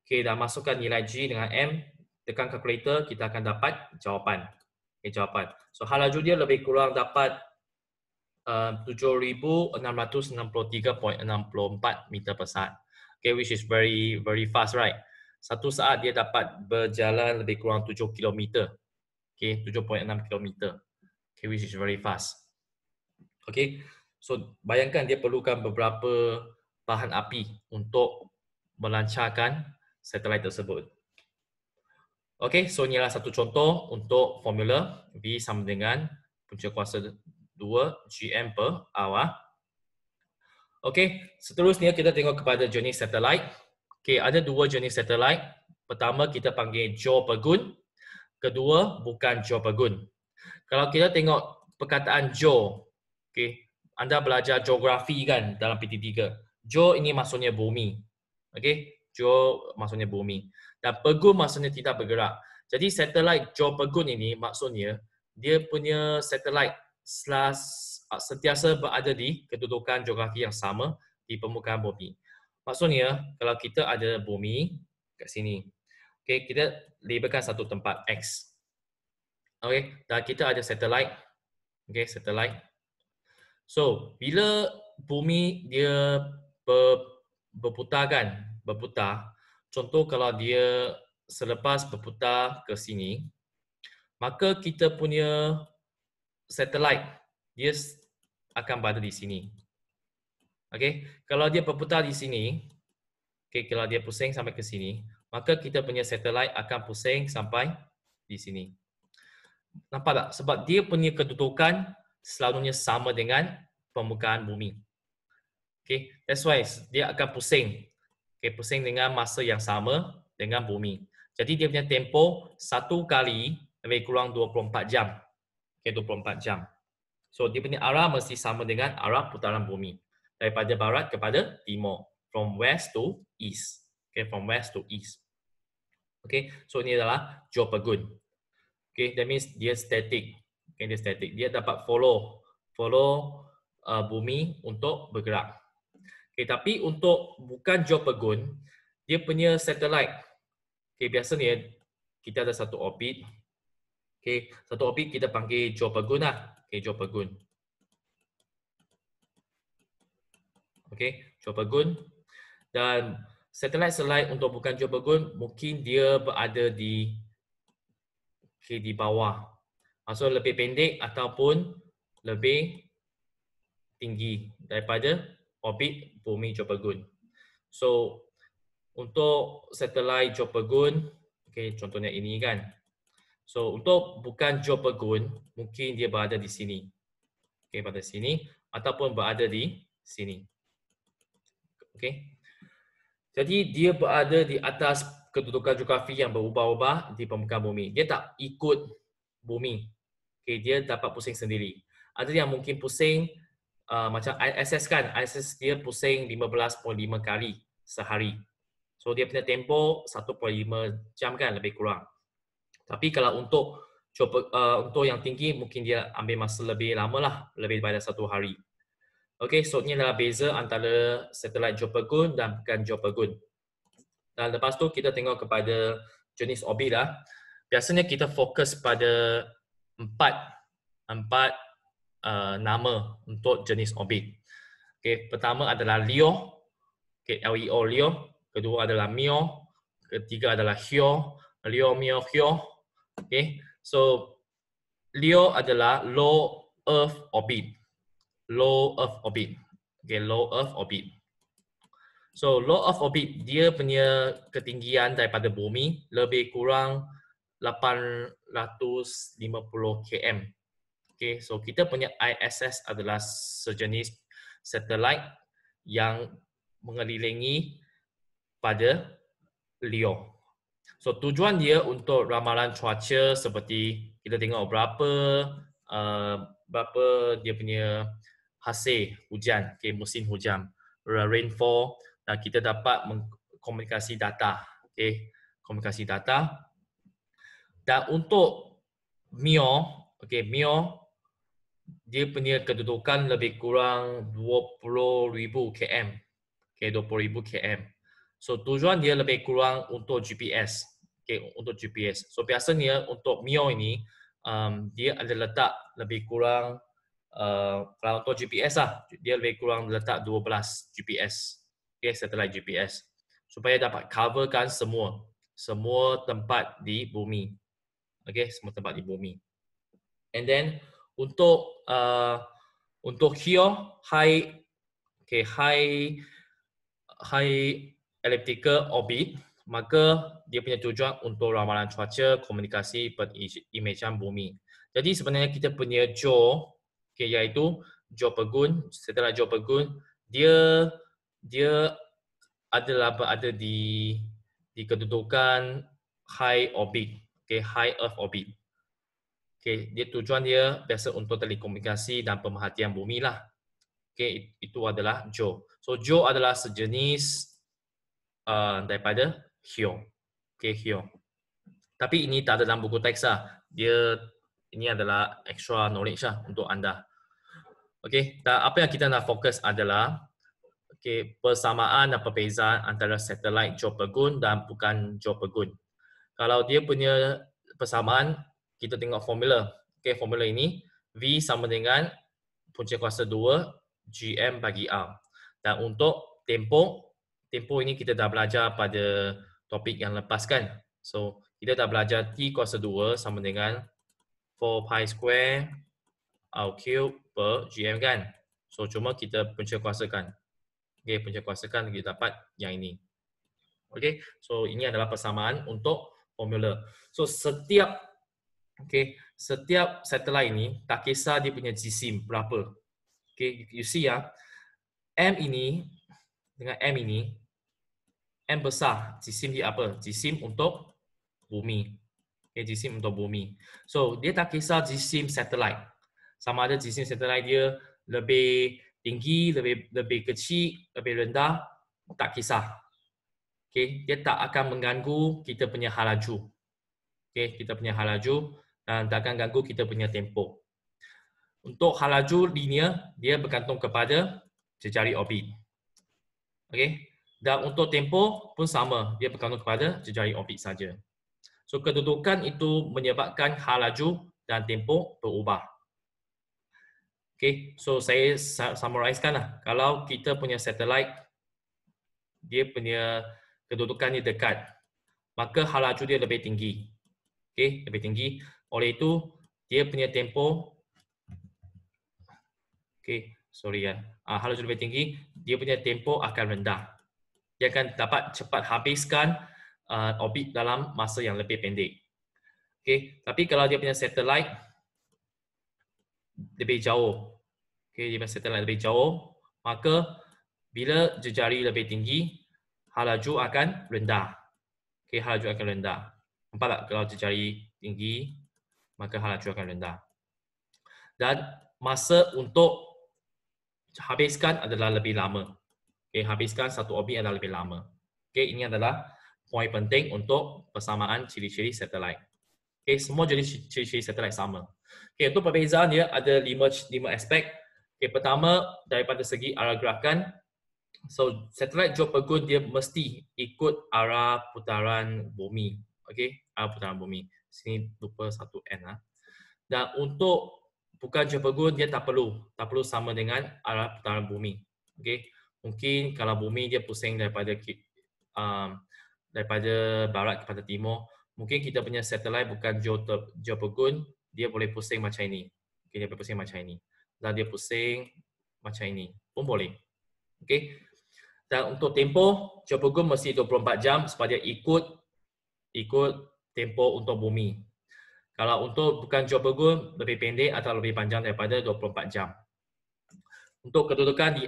Okey, dah masukkan nilai G dengan M, tekan kalkulator, kita akan dapat jawapan. Okey, jawapan. So hal laju dia lebih kurang dapat 7,663.64 meter per saat. Okay, which is very fast, right? Satu saat dia dapat berjalan lebih kurang 7 km. Okay, 7.6 km. Okay, which is very fast. Okay, so bayangkan dia perlukan beberapa bahan api untuk melancarkan satelit tersebut. Okay, so inilah satu contoh untuk formula V sama dengan punca kuasa 2 GM per hour. Okey, seterusnya kita tengok kepada jenis satelit. Okey, ada dua jenis satelit. Pertama kita panggil Geopegun. Kedua bukan Geopegun. Kalau kita tengok perkataan Geo, okey, anda belajar geografi kan dalam PT3. Geo ini maksudnya bumi. Okey, Geo maksudnya bumi. Dan Pegun maksudnya tidak bergerak. Jadi satelit Geopegun ini maksudnya dia punya satelit sentiasa berada di kedudukan geografi yang sama di permukaan bumi. Maksudnya, kalau kita ada bumi kat sini, okay, kita labelkan satu tempat X. Okay, dan kita ada satelit. Okay, satelit. So, bila bumi dia berputar kan, berputar. Contoh kalau dia selepas berputar ke sini, maka kita punya satelit dia akan berada di sini. Okey, kalau dia berputar di sini, okey, kalau dia pusing sampai ke sini, maka kita punya satelit akan pusing sampai di sini. Nampak tak? Sebab dia punya kedudukan selalunya sama dengan permukaan bumi. Okey, that's why dia akan pusing. Okey, pusing dengan masa yang sama dengan bumi. Jadi dia punya tempoh satu kali lebih kurang 24 jam. Okey, 24 jam. So dia punya arah mesti sama dengan arah putaran bumi. Daripada barat kepada timur. From west to east. Okay, from west to east. Okay, so ini adalah Geopegun. Okay, that means dia static. Okay, dia static. Dia dapat follow bumi untuk bergerak. Okay, tapi untuk bukan Geopegun, dia punya satelit. Okay, biasanya kita ada satu orbit. Okay, satu orbit kita panggil Geopegun lah. Okay, Geopegun. Okey, Geopegun. Dan satelit-satelit untuk bukan Geopegun mungkin dia berada di bawah. Maksudnya lebih pendek ataupun lebih tinggi daripada orbit bumi Geopegun. So untuk satelit Geopegun, okey, contohnya ini kan. So untuk bukan Geopegun mungkin dia berada di sini. Okey, pada sini ataupun berada di sini. Okey. Jadi dia berada di atas kedudukan geografi yang berubah-ubah di permukaan bumi. Dia tak ikut bumi. Okay, dia dapat pusing sendiri. Ada yang mungkin pusing macam ISS kan. ISS dia pusing 15.5 kali sehari. So dia punya tempoh 1.5 jam kan lebih kurang. Tapi kalau untuk yang tinggi mungkin dia ambil masa lebih lama lah. Lebih daripada 1 hari. Okey, so ini adalah beza antara satelit Geopegun dan bukan Geopegun. Dan lepas tu kita tengok kepada jenis orbit lah. Biasanya kita fokus pada empat nama untuk jenis orbit. Okey, pertama adalah LEO. Okey, LEO, LEO. Kedua adalah MEO. Ketiga adalah HEO. LEO, MEO, HEO. Okey, so LEO adalah low Earth orbit. Low Earth orbit. Okay, low Earth orbit. So, low Earth orbit, dia punya ketinggian daripada bumi lebih kurang 850 km. Okay, so kita punya ISS adalah sejenis satelit yang mengelilingi pada LEO. So tujuan dia untuk ramalan cuaca seperti kita tengok berapa dia punya hasil hujan, okay, musim hujan, rainfall, dan kita dapat komunikasi data, okay, komunikasi data. Dan untuk MIO, okay, MIO dia punya kedudukan lebih kurang 20,000 km, okay, 20,000 km. So tujuan dia lebih kurang untuk GPS. Okay, untuk GPS. So biasanya untuk MIO ini dia ada letak lebih kurang kalau untuk GPS lah, dia lebih kurang letak 12 GPS. Okay, satellite GPS. Supaya dapat coverkan semua tempat di bumi. Okay, semua tempat di bumi. And then untuk HEO, high elliptical orbit, maka dia punya tujuan untuk ramalan cuaca, komunikasi, pengimajan bumi. Jadi sebenarnya kita punya JO, okay, iaitu JO Pegun, setelah JO Pegun, dia ada di kedudukan high orbit, okay, high earth orbit. Okay, tujuan dia biasa untuk telekomunikasi dan pemerhatian bumi lah. Okay, itu adalah JO. So JO adalah sejenis daripada HEO. Okay, HEO. Tapi ini tak ada dalam buku teks lah. Ini adalah extra knowledge lah untuk anda. Okay, dan apa yang kita nak fokus adalah okay, persamaan dan perbezaan antara satelit JO Pegun dan bukan JO Pegun. Kalau dia punya persamaan, kita tengok formula. Okay, formula ini V sama dengan punca kuasa 2 GM bagi R. Dan untuk tempoh ini kita dah belajar pada topik yang lepas kan. So, kita dah belajar T kuasa 2 sama dengan 4 pi square R cube per GM kan. So, cuma kita punca kuasakan. Okay, punca kuasakan kita dapat yang ini. Okay, so ini adalah persamaan untuk formula. So, setiap satelit ini tak kisah dia punya jisim berapa. Okay, you see ya, M ini dengan M ini, M besar, jisim dia apa? Jisim untuk bumi. Okay, jisim untuk bumi. So, dia tak kisah jisim satelit. Sama ada jisim satelit dia lebih tinggi, lebih kecil, lebih rendah, tak kisah. Okay, dia tak akan mengganggu kita punya halaju. Okay, kita punya halaju dan tak akan ganggu kita punya tempoh. Untuk halaju linear, dia bergantung kepada jejari orbit. Okay, dan untuk tempoh pun sama, dia bergantung kepada jejari orbit saja. So kedudukan itu menyebabkan halaju dan tempoh berubah. Okay, so saya summarizekan lah. Kalau kita punya satelit, dia punya kedudukannya dekat, maka halaju dia lebih tinggi. Okay, lebih tinggi. Oleh itu, dia punya tempoh, okay, sorry ya, halaju lebih tinggi, dia punya tempoh akan rendah. Dia akan dapat cepat habiskan orbit dalam masa yang lebih pendek. Okay, tapi kalau dia punya satelit lebih jauh, okay, dia punya satelit lebih jauh, maka bila jejari lebih tinggi, halaju akan rendah. Okay, halaju akan rendah. Nampak tak? Kalau jejari tinggi, maka halaju akan rendah. Dan masa untuk habiskan adalah lebih lama. Okay, habiskan satu orbit adalah lebih lama. Okay, ini adalah poin penting untuk persamaan ciri-ciri satelit. Okay, semua jenis ciri-ciri satelit sama. Okay, untuk perbezaan dia ada 5 aspek. Okay, pertama daripada segi arah gerakan. So, satelit JO Pegun dia mesti ikut arah putaran bumi. Okay, arah putaran bumi. Sini lupa satu N lah. Dan untuk bukan JO Pegun dia tak perlu sama dengan arah putaran bumi. Okay, mungkin kalau bumi dia pusing daripada barat kepada timur, mungkin kita punya satelit bukan JO Pegun, dia boleh pusing macam ini. Okay, dia boleh pusing macam ini. Dan dia pusing macam ini pun boleh. Okay. Dan untuk tempoh, JO Pegun mesti 24 jam supaya ikut tempoh untuk bumi. Kalau untuk bukan JO Pegun, lebih pendek atau lebih panjang daripada 24 jam. Untuk kedudukan di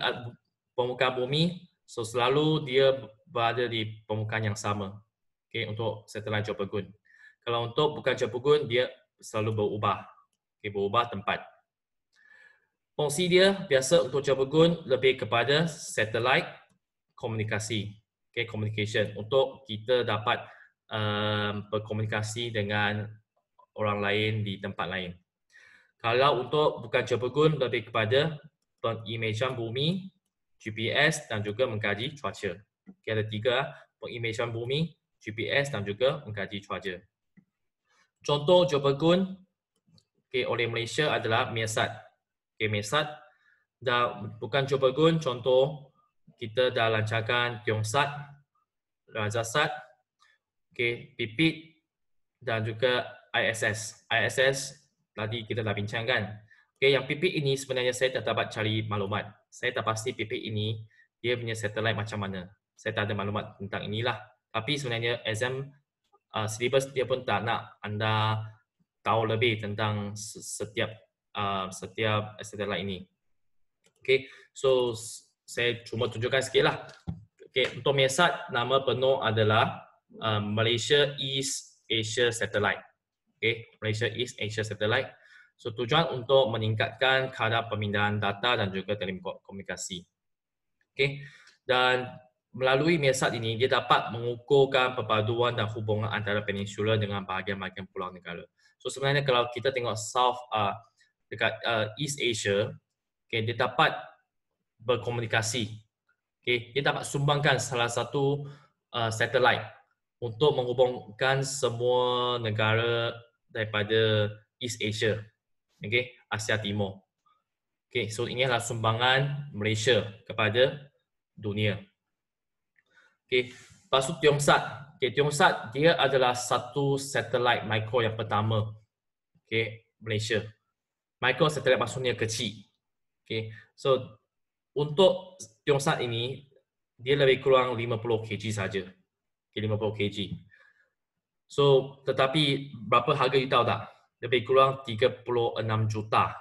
permukaan bumi, so selalu dia berada di permukaan yang sama. Okay, untuk satelit Jauh Pergun. Kalau untuk bukan Jauh Pergun, dia selalu berubah. Okay, berubah tempat. Fungsi dia biasa untuk Jauh Pergun lebih kepada satelit komunikasi. Okay, communication. Untuk kita dapat berkomunikasi dengan orang lain di tempat lain. Kalau untuk bukan Jauh Pergun, lebih kepada pengimejan bumi, GPS dan juga mengkaji cuaca. Okay, ada 3, pengimejan bumi, GPS dan juga mengkaji cuaca. Contoh Jauh Pergun okay, oleh Malaysia adalah MEARSAT. Okay, MEARSAT dan bukan Jauh Pergun, contoh kita dah lancarkan Tyongsat, Rajasat, okay, PIPIT dan juga ISS. ISS tadi kita dah bincangkan. Okay, yang PIPIT ini sebenarnya saya tak dapat cari maklumat. Saya tak pasti PIPIT ini dia punya satelit macam mana. Saya tak ada maklumat tentang inilah. Tapi sebenarnya exam syllabus dia pun tak nak anda tahu lebih tentang setiap satelit ini. Okay, so saya cuma tunjukkan sikit lah. Okay, untuk MEARSAT, nama penuh adalah Malaysia East Asia Satellite. Okay, Malaysia East Asia Satellite. So tujuan untuk meningkatkan kadar pemindahan data dan juga telekomunikasi. Okay, dan melalui MEARSAT ini dia dapat mengukurkan perpaduan dan hubungan antara peninsula dengan bahagian-bahagian pulau negara. So sebenarnya kalau kita tengok dekat East Asia, okay, dia dapat berkomunikasi. Okay, dia dapat sumbangkan salah satu satelit untuk menghubungkan semua negara daripada East Asia, okay, Asia Timur. Okay, so ini adalah sumbangan Malaysia kepada dunia. Okay, lepas tu Tyongsat. Okay, Tyongsat dia adalah satu satelit mikro yang pertama, okay, Malaysia. Mikro satelit maksudnya kecil. Okay, so untuk Tyongsat ini dia lebih kurang 50 kg saja. Okay, 50 kg. So, tetapi berapa harga you tahu tak? Lebih kurang 36 juta.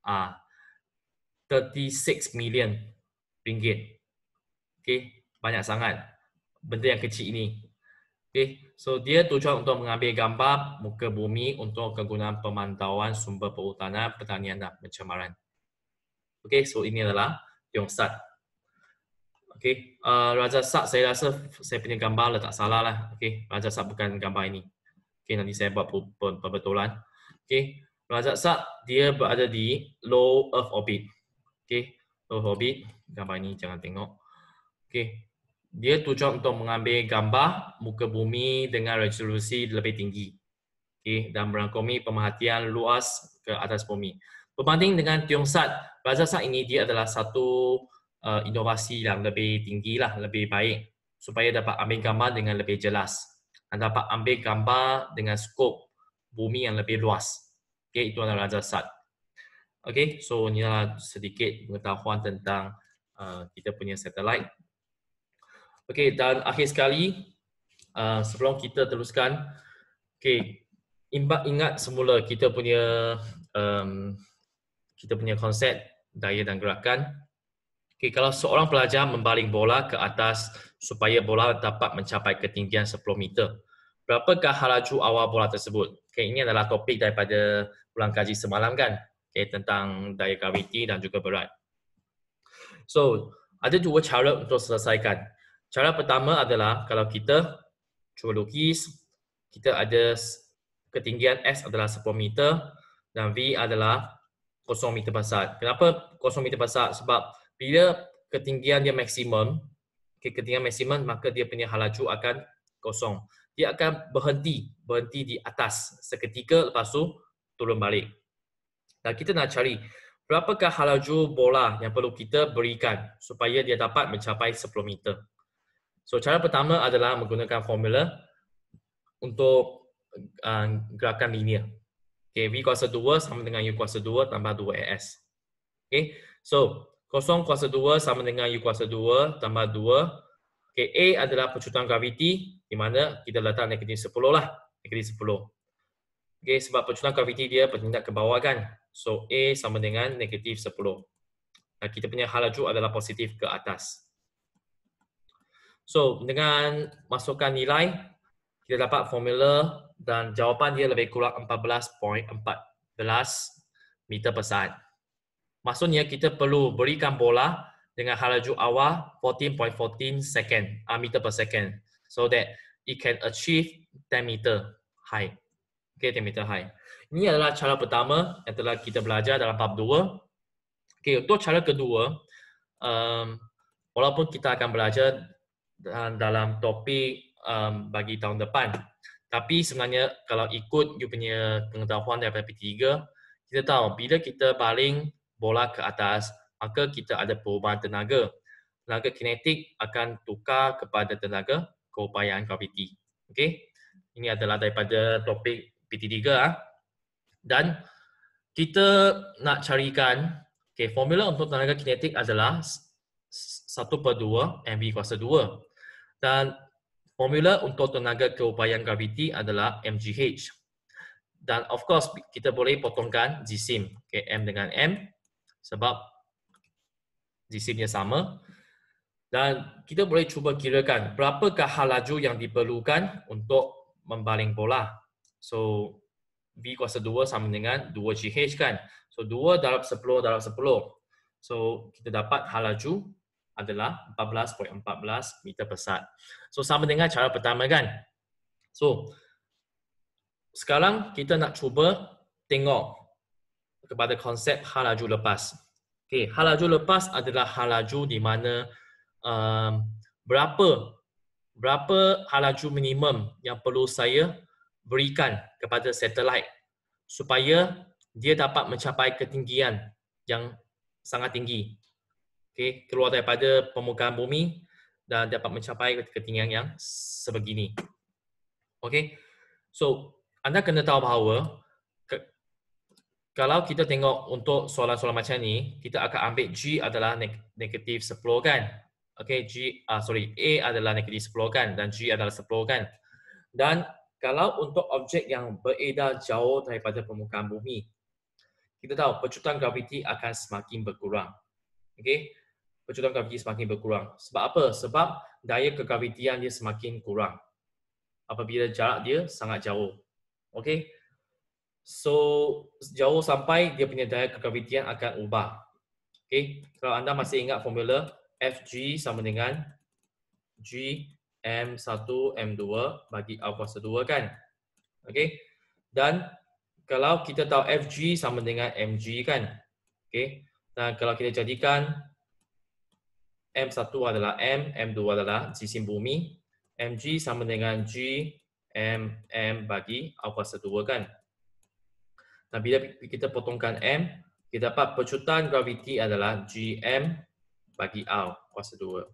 36 million ringgit. Okay, banyak sangat. Benda yang kecil ini. Okay, so dia tujuan untuk mengambil gambar muka bumi untuk kegunaan pemantauan sumber perhutanan, pertanian dan pencemaran. Okay, so ini adalah Tyongsat. Okay, Rajasat saya rasa saya punya gambar letak salah lah. Okay, Rajasat bukan gambar ini. Okay, nanti saya buat perbetulan. Okay, Rajasat dia berada di low Earth orbit. Okay, low Earth orbit. Gambar ini jangan tengok. Okay, dia tujuan untuk mengambil gambar muka bumi dengan resolusi lebih tinggi. Okay, dan merangkumi pemerhatian luas ke atas bumi. Berbanding dengan Tyongsat, Rajasat ini dia adalah satu inovasi yang lebih tinggi lah, lebih baik supaya dapat ambil gambar dengan lebih jelas dan dapat ambil gambar dengan skop bumi yang lebih luas. Okay, itu adalah Rajasat. Okay, so ini adalah sedikit pengetahuan tentang kita punya satelit. Okay, dan akhir sekali sebelum kita teruskan, okay, ingat semula kita punya konsep daya dan gerakan. Okay, kalau seorang pelajar membaling bola ke atas supaya bola dapat mencapai ketinggian 10 meter, berapakah laju awal bola tersebut? Okay, ini adalah topik daripada ulang kaji semalam kan, okay, tentang daya graviti dan juga berat. So, ada dua cara untuk selesaikan. Cara pertama adalah kalau kita cuba lukis, kita ada ketinggian S adalah 10 meter dan V adalah 0 meter besar. Kenapa 0 meter besar? Sebab bila ketinggian dia maksimum, ketinggian maksimum, maka dia punya laju akan kosong. Dia akan berhenti di atas seketika, lepas tu turun balik. Dan kita nak cari berapakah laju bola yang perlu kita berikan supaya dia dapat mencapai 10 meter. So, cara pertama adalah menggunakan formula untuk gerakan linear. Okay, V kuasa 2 sama dengan U kuasa 2 tambah 2AS. Okay, so 0 kuasa 2 sama dengan U kuasa 2 tambah 2. Okay, A adalah percutan graviti di mana kita letak negatif 10 lah. Negatif 10. Okay, sebab percutan graviti dia bertindak ke bawah kan. So, A sama dengan negatif 10. Dan kita punya laju adalah positif ke atas. So, dengan masukkan nilai, kita dapat formula dan jawapan dia lebih kurang 14.14 meter per saat. Maksudnya kita perlu berikan bola dengan halaju awal 14.14 meter per second so that it can achieve 10 meter high. Okay, 10 meter high. Ini adalah cara pertama yang telah kita belajar dalam bab 2. Okay, untuk cara kedua, walaupun kita akan belajar dalam topik bagi tahun depan, tapi sebenarnya kalau ikut you punya pengetahuan daripada P3, kita tahu bila kita baling bola ke atas, maka kita ada perubahan tenaga. Tenaga kinetik akan tukar kepada tenaga keupayaan graviti. Okey. Ini adalah daripada topik PT3. Dan kita nak carikan, okey, formula untuk tenaga kinetik adalah 1/2 mv kuasa 2. Dan formula untuk tenaga keupayaan graviti adalah mgh. Dan of course kita boleh potongkan jisim, okay, m dengan m sebab jisimnya sama. Dan kita boleh cuba kirakan berapakah halaju yang diperlukan untuk membaling bola. So V kuasa 2 sama dengan 2GH kan. So 2 darab 10 darab 10. So kita dapat halaju adalah 14.14 meter per saat. So sama dengan cara pertama kan. So sekarang kita nak cuba tengok kepada konsep halaju lepas. Okay, halaju lepas adalah halaju di mana berapa halaju minimum yang perlu saya berikan kepada satelit supaya dia dapat mencapai ketinggian yang sangat tinggi. Okay, keluar daripada permukaan bumi dan dapat mencapai ketinggian yang sebegini. Okay, so anda kena tahu bahawa kalau kita tengok untuk soalan-soalan macam ni, kita akan ambil G adalah negatif 10 kan. Okay, A adalah negatif 10 kan dan G adalah 10 kan. Dan kalau untuk objek yang beredar jauh daripada permukaan bumi, kita tahu pecutan graviti akan semakin berkurang. Okay, pecutan graviti semakin berkurang. Sebab apa? Sebab daya kegravitian dia semakin kurang apabila jarak dia sangat jauh. Okay, so jauh sampai dia punya daya kegravitian akan ubah. Okay, kalau anda masih ingat formula Fg sama dengan G M1 M2 bagi A kuasa 2 kan. Okay, dan kalau kita tahu Fg sama dengan Mg kan. Okay, dan kalau kita jadikan M1 adalah M, M2 adalah jisim bumi, Mg sama dengan G M bagi A kuasa 2 kan. Dan bila kita potongkan M, kita dapat pecutan graviti adalah Gm bagi A kuasa 2.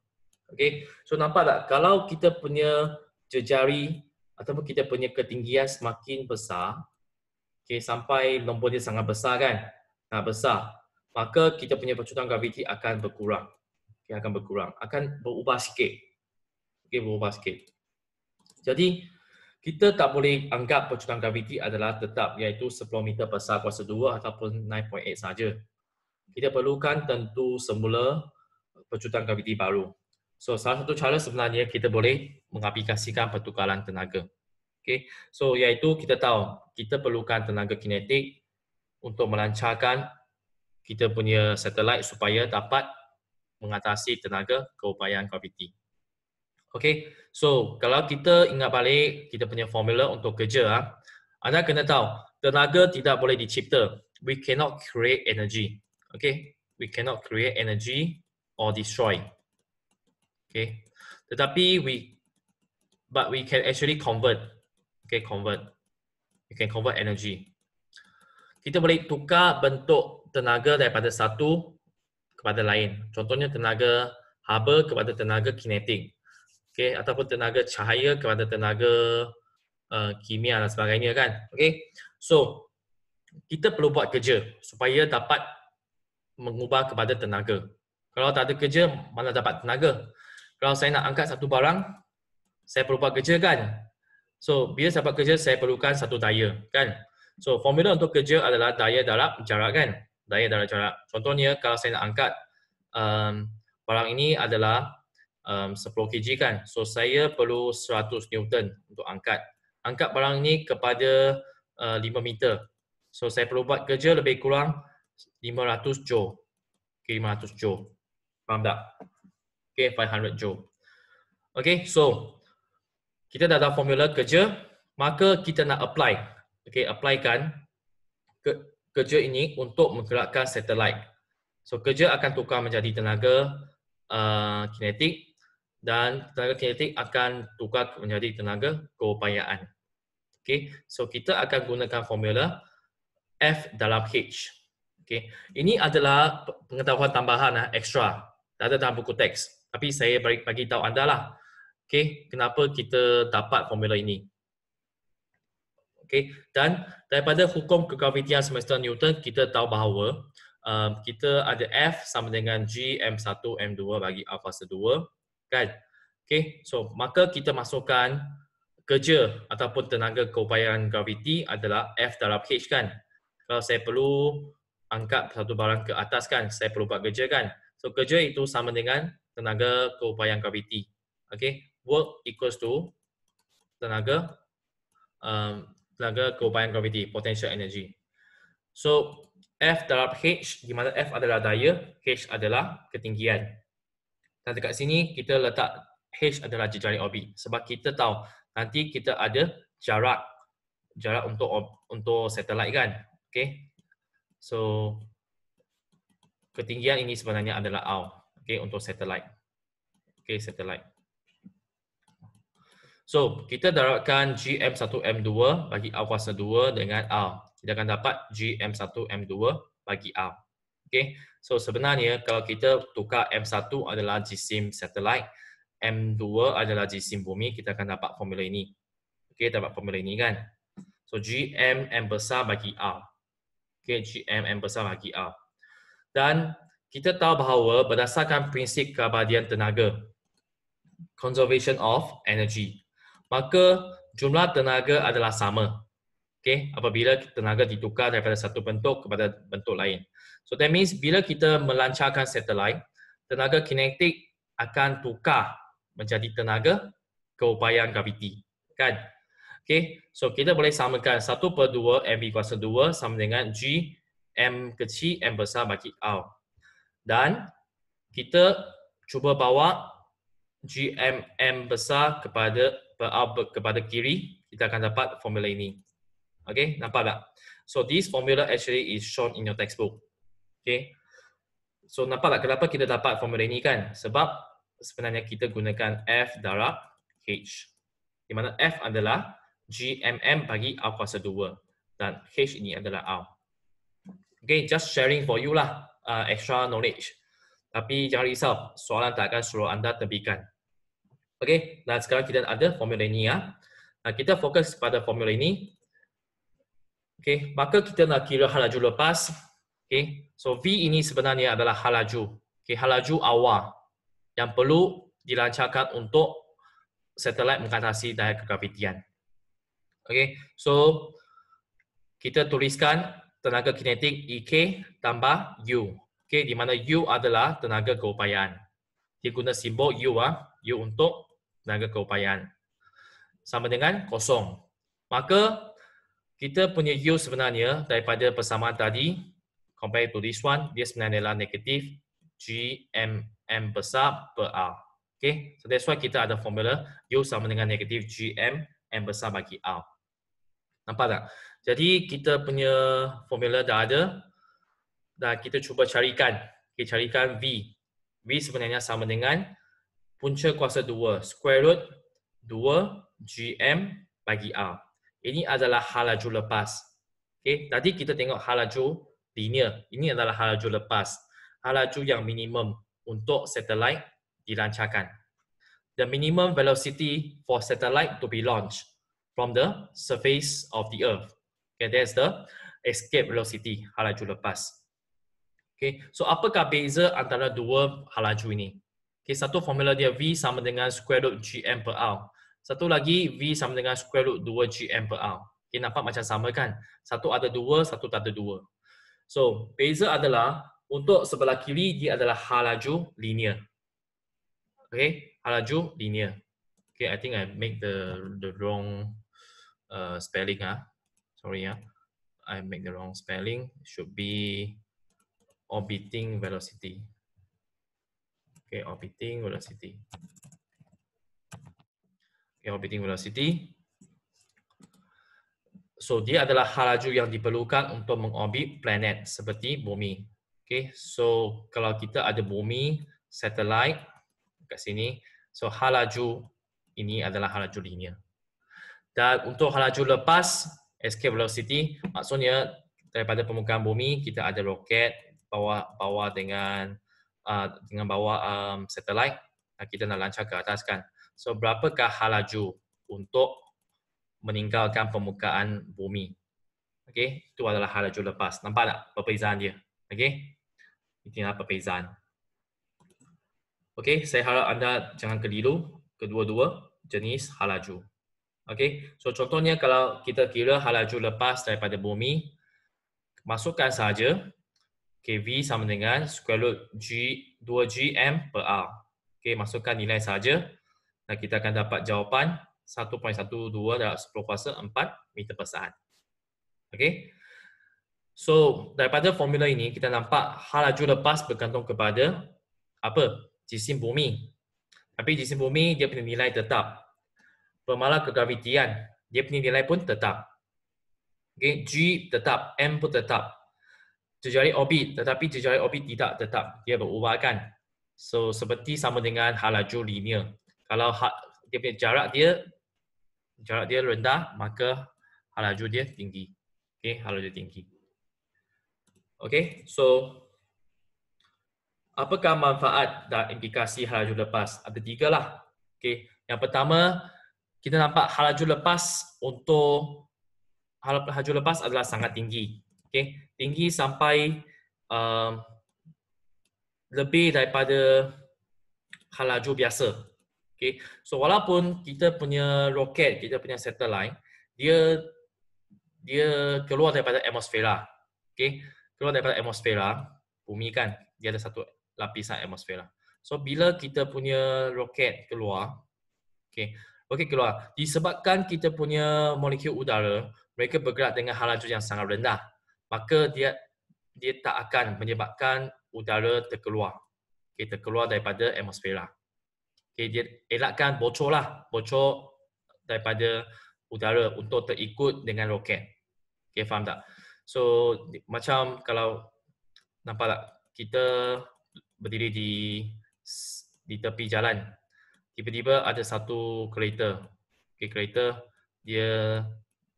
Okey, so nampak tak kalau kita punya jejari ataupun kita punya ketinggian semakin besar, okey, sampai nombor dia sangat besar kan? Sangat besar. Maka kita punya pecutan graviti akan berkurang. Okey, akan berkurang, akan berubah sikit. Okey, berubah sikit. Jadi kita tak boleh anggap pecutan graviti adalah tetap iaitu 10 meter per saat kuasa 2 ataupun 9.8 saja. Kita perlukan tentu semula pecutan graviti baru. So salah satu cara sebenarnya kita boleh mengaplikasikan pertukaran tenaga. Okay, so iaitu kita tahu kita perlukan tenaga kinetik untuk melancarkan kita punya satelit supaya dapat mengatasi tenaga keupayaan graviti. Okay, so kalau kita ingat balik kita punya formula untuk kerja, anda kena tahu tenaga tidak boleh dicipta. We cannot create energy. Okay, we cannot create energy or destroy. Okay, tetapi we can actually convert. Okay, convert. We can convert energy. Kita boleh tukar bentuk tenaga daripada satu kepada lain. Contohnya tenaga haba kepada tenaga kinetik. Okay, ataupun tenaga cahaya kepada tenaga kimia dan sebagainya kan. Okay, so kita perlu buat kerja supaya dapat mengubah kepada tenaga. Kalau tak ada kerja, mana dapat tenaga? Kalau saya nak angkat satu barang, saya perlu buat kerja kan. So bila saya buat kerja, saya perlukan satu daya kan. So formula untuk kerja adalah daya darab jarak kan. Daya darab jarak. Contohnya kalau saya nak angkat barang ini adalah 10 kg kan. So saya perlu 100 Newton untuk angkat. Angkat barang ni kepada 5 meter. So saya perlu buat kerja lebih kurang 500 joule. Okay, 500 joule. Faham tak? Okay, 500 joule. Okay, so kita dah tahu formula kerja, maka kita nak apply. Okay, applykan kerja ini untuk menggerakkan satelit. So kerja akan tukar menjadi tenaga kinetik dan tenaga kinetik akan tukar menjadi tenaga keupayaan. Okay, so kita akan gunakan formula F dalam H. Okay, ini adalah pengetahuan tambahan extra, tak ada dalam buku teks. Tapi saya bagi tahu anda lah. Okay, kenapa kita dapat formula ini? Okay, dan daripada hukum kegravitian semesta Newton kita tahu bahawa kita ada F sama dengan G M1 M2 bagi A kuasa 2, kan? Okay, so maka kita masukkan kerja ataupun tenaga keupayaan graviti adalah F darab H, kan? Kalau saya perlu angkat satu barang ke atas, kan, saya perlu buat kerja, kan? So kerja itu sama dengan tenaga keupayaan graviti. Okay, work equals to tenaga keupayaan graviti, potential energy. So F darab H, di mana F adalah daya, H adalah ketinggian. Dan dekat sini kita letak H adalah jejaring orbit sebab kita tahu nanti kita ada jarak untuk satelit, kan? Okay, so ketinggian ini sebenarnya adalah R, okay, untuk satelit. Okay, satelit. So kita darabkan GM1M2 bagi R kuasa 2 dengan R. Kita akan dapat GM1M2 bagi R. Okay, so sebenarnya kalau kita tukar M1 adalah jisim satelit, M2 adalah jisim bumi, kita akan dapat formula ini. Okay, dapat formula ini, kan? So GM M besar bagi R. Okay, GM M besar bagi R. Dan kita tahu bahawa berdasarkan prinsip keabadian tenaga, conservation of energy, maka jumlah tenaga adalah sama. Okay, apabila tenaga ditukar daripada satu bentuk kepada bentuk lain. So that means bila kita melancarkan satelit, tenaga kinetik akan tukar menjadi tenaga keupayaan graviti, kan? Okay, so kita boleh samakan 1/2 mv kuasa 2 sama dengan G M kecil M besar bagi R. Dan kita cuba bawa GM M besar kepada kiri, kita akan dapat formula ini. Okay, nampak tak? So this formula actually is shown in your textbook. Okay, so nampak tak kenapa kita dapat formula ini, kan? Sebab sebenarnya kita gunakan F darab H, di mana F adalah GMM bagi R kuasa 2 dan H ini adalah R. Okay, just sharing for you lah, extra knowledge. Tapi jangan risau, soalan tak akan suruh anda tepikan. Okay, dan sekarang kita ada formula ini, ya. Kita fokus pada formula ini. Okay, maka kita nak kira hal laju lepas. Okay, so V ini sebenarnya adalah hal laju. Okay, hal laju awal yang perlu dilancarkan untuk satelit mengatasi daya kegravitian. Okay, so kita tuliskan tenaga kinetik EK tambah U. Okay, di mana U adalah tenaga keupayaan. Dia guna simbol U, U untuk tenaga keupayaan. Sama dengan kosong. Maka kita punya U sebenarnya daripada persamaan tadi, compare to this one, dia sebenarnya adalah negatif GM besar per R. Okay, so that's why kita ada formula U sama dengan negatif GM M besar bagi R. Nampak tak? Jadi kita punya formula dah ada dan kita cuba carikan. Kita carikan V. V sebenarnya sama dengan punca kuasa 2 square root 2 GM bagi R. Ini adalah hal laju lepas. Okay, tadi kita tengok hal laju linear. Ini adalah hal laju lepas. Hal laju yang minimum untuk satelit dilancarkan. The minimum velocity for satellite to be launched from the surface of the Earth. Okay, that's the escape velocity, hal laju lepas. Okay, so apakah beza antara dua hal laju ini? Okay, satu formula dia V sama dengan square root GM per R. Satu lagi V sama dengan square root 2 GM per R. Okay, nampak macam sama, kan? Satu ada 2, satu tak ada 2. So, beza adalah untuk sebelah kiri dia adalah hal laju linear. Okay, halaju linear. Okay, I think I make the wrong spelling. Sorry, I make the wrong spelling. It should be orbiting velocity. Okay, orbiting velocity. Okay, orbiting velocity. So dia adalah halaju yang diperlukan untuk mengorbit planet seperti bumi. Okay, so kalau kita ada bumi, satelit kat sini, so halaju ini adalah halaju linear. Dan untuk halaju lepas, escape velocity, maksudnya daripada permukaan bumi kita ada roket bawa dengan bawa satelit, kita nak lancar ke atas kan. So berapakah halaju untuk meninggalkan permukaan bumi? Okey, itu adalah halaju lepas. Nampak tak perbezaan dia? Okey, inilah perbezaan. Okey, saya harap anda jangan keliru kedua-dua jenis halaju. Okey, so contohnya kalau kita kira halaju lepas daripada bumi, masukkan saja V sama dengan square root G 2gm per R. Okey, masukkan nilai saja dan kita akan dapat jawapan 1.12 darab 10 kuasa 4 meter per saat. Okey. So, daripada formula ini kita nampak halaju lepas bergantung kepada apa? Jisim bumi. Tapi jisim bumi dia punya nilai tetap. Pemala kegravitian, dia punya nilai pun tetap. Okay, G tetap, M pun tetap. Jejari orbit, tetapi jejari orbit tidak tetap. Dia berubah kan? So, seperti sama dengan halaju linear. Kalau dia punya jarak dia rendah, maka halaju dia tinggi. Okay, halaju dia tinggi. Okay, so apakah manfaat dan implikasi halaju lepas? Ada 3 lah. Okay, yang pertama, kita nampak halaju lepas adalah sangat tinggi. Okay, tinggi sampai lebih daripada halaju biasa. Okay, so walaupun kita punya roket, kita punya satelit, dia keluar daripada atmosfera. Okay, keluar daripada atmosfera, bumi kan, dia ada satu lapisan atmosfera. So bila kita punya roket keluar, roket keluar, disebabkan kita punya molekul udara, mereka bergerak dengan halaju yang sangat rendah, maka dia tak akan menyebabkan udara terkeluar. Terkeluar daripada atmosfera. Dia elakkan bocor daripada udara untuk terikut dengan roket. Faham tak? So macam kalau nampak tak, kita berdiri di tepi jalan, tiba-tiba ada satu kereta. Kereta dia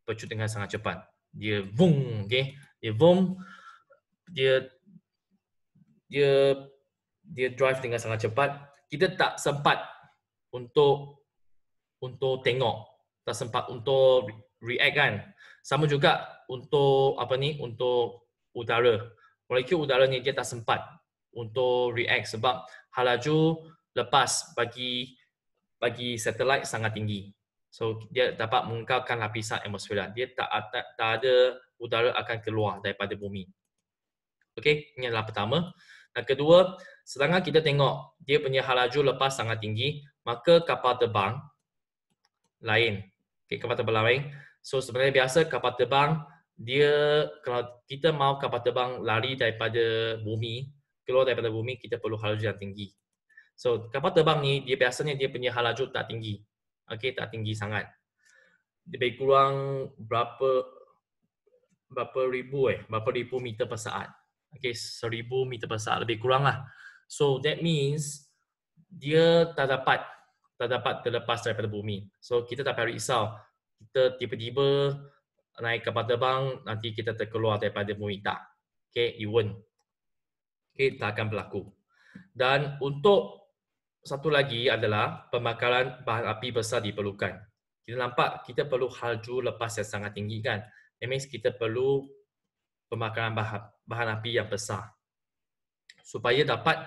bercut dengan sangat cepat. Dia boom, dia boom, dia drive dengan sangat cepat. Kita tak sempat untuk tengok, tak sempat untuk react kan. Sama juga untuk untuk udara. Molekul udara ni dia tak sempat untuk react sebab halaju lepas bagi satelit sangat tinggi. So dia dapat mengekalkan lapisan atmosfera. Dia tak ada udara akan keluar daripada bumi. Okey, ini adalah pertama. Dan kedua, sedangkan kita tengok dia punya halaju lepas sangat tinggi, maka kapal terbang lain. Kapal terbang lain. So sebenarnya biasa kapal terbang dia, kalau kita mau kapal terbang lari daripada bumi, keluar daripada bumi, kita perlu halaju yang tinggi. So kapal terbang ni dia biasanya dia punya halaju tak tinggi. Tak tinggi sangat. Dia lebih kurang berapa ribu meter per saat. 1000 meter per saat lebih kurang lah. So that means dia tak dapat terlepas daripada bumi. So kita tak payah risau. Kita tiba-tiba naik kapal terbang, nanti kita terkeluar daripada bumi. Tak. It won't. Tak akan berlaku. Dan untuk satu lagi adalah pembakaran bahan api besar diperlukan. Kita nampak kita perlu halaju lepas yang sangat tinggi kan. That means kita perlu pembakaran bahan api yang besar supaya dapat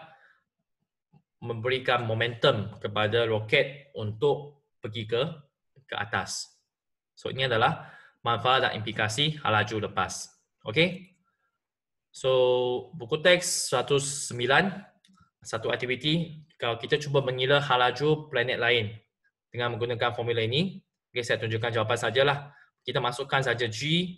memberikan momentum kepada roket untuk pergi ke atas. So ini adalah manfaat dan implikasi halaju lepas. Okey. So buku teks 109 satu aktiviti, kalau kita cuba mengira halaju planet lain dengan menggunakan formula ini, okay, saya tunjukkan jawapan sajalah. Kita masukkan saja G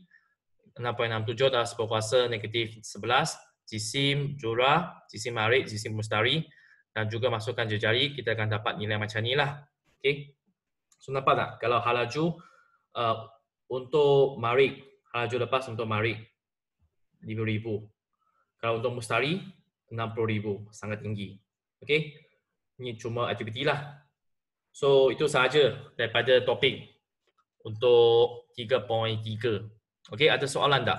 6.67 adalah 10 kuasa negatif 11, jisim jura, jisim marik, jisim mustari, dan juga masukkan jari, kita akan dapat nilai macam ni lah. Okay. So nampak tak? Kalau halaju untuk marik, halaju lepas untuk marik 5,000. Kalau untuk mustari 60,000, sangat tinggi. Okay. Ini cuma aktiviti lah. So itu sahaja daripada topik untuk 3.3. Okay, ada soalan tak?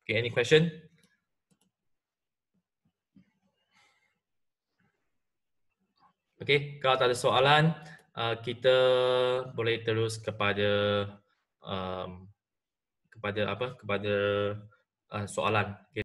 Okay, any question? Okay, kalau tak ada soalan, kita boleh terus kepada kepada soalan. Okay.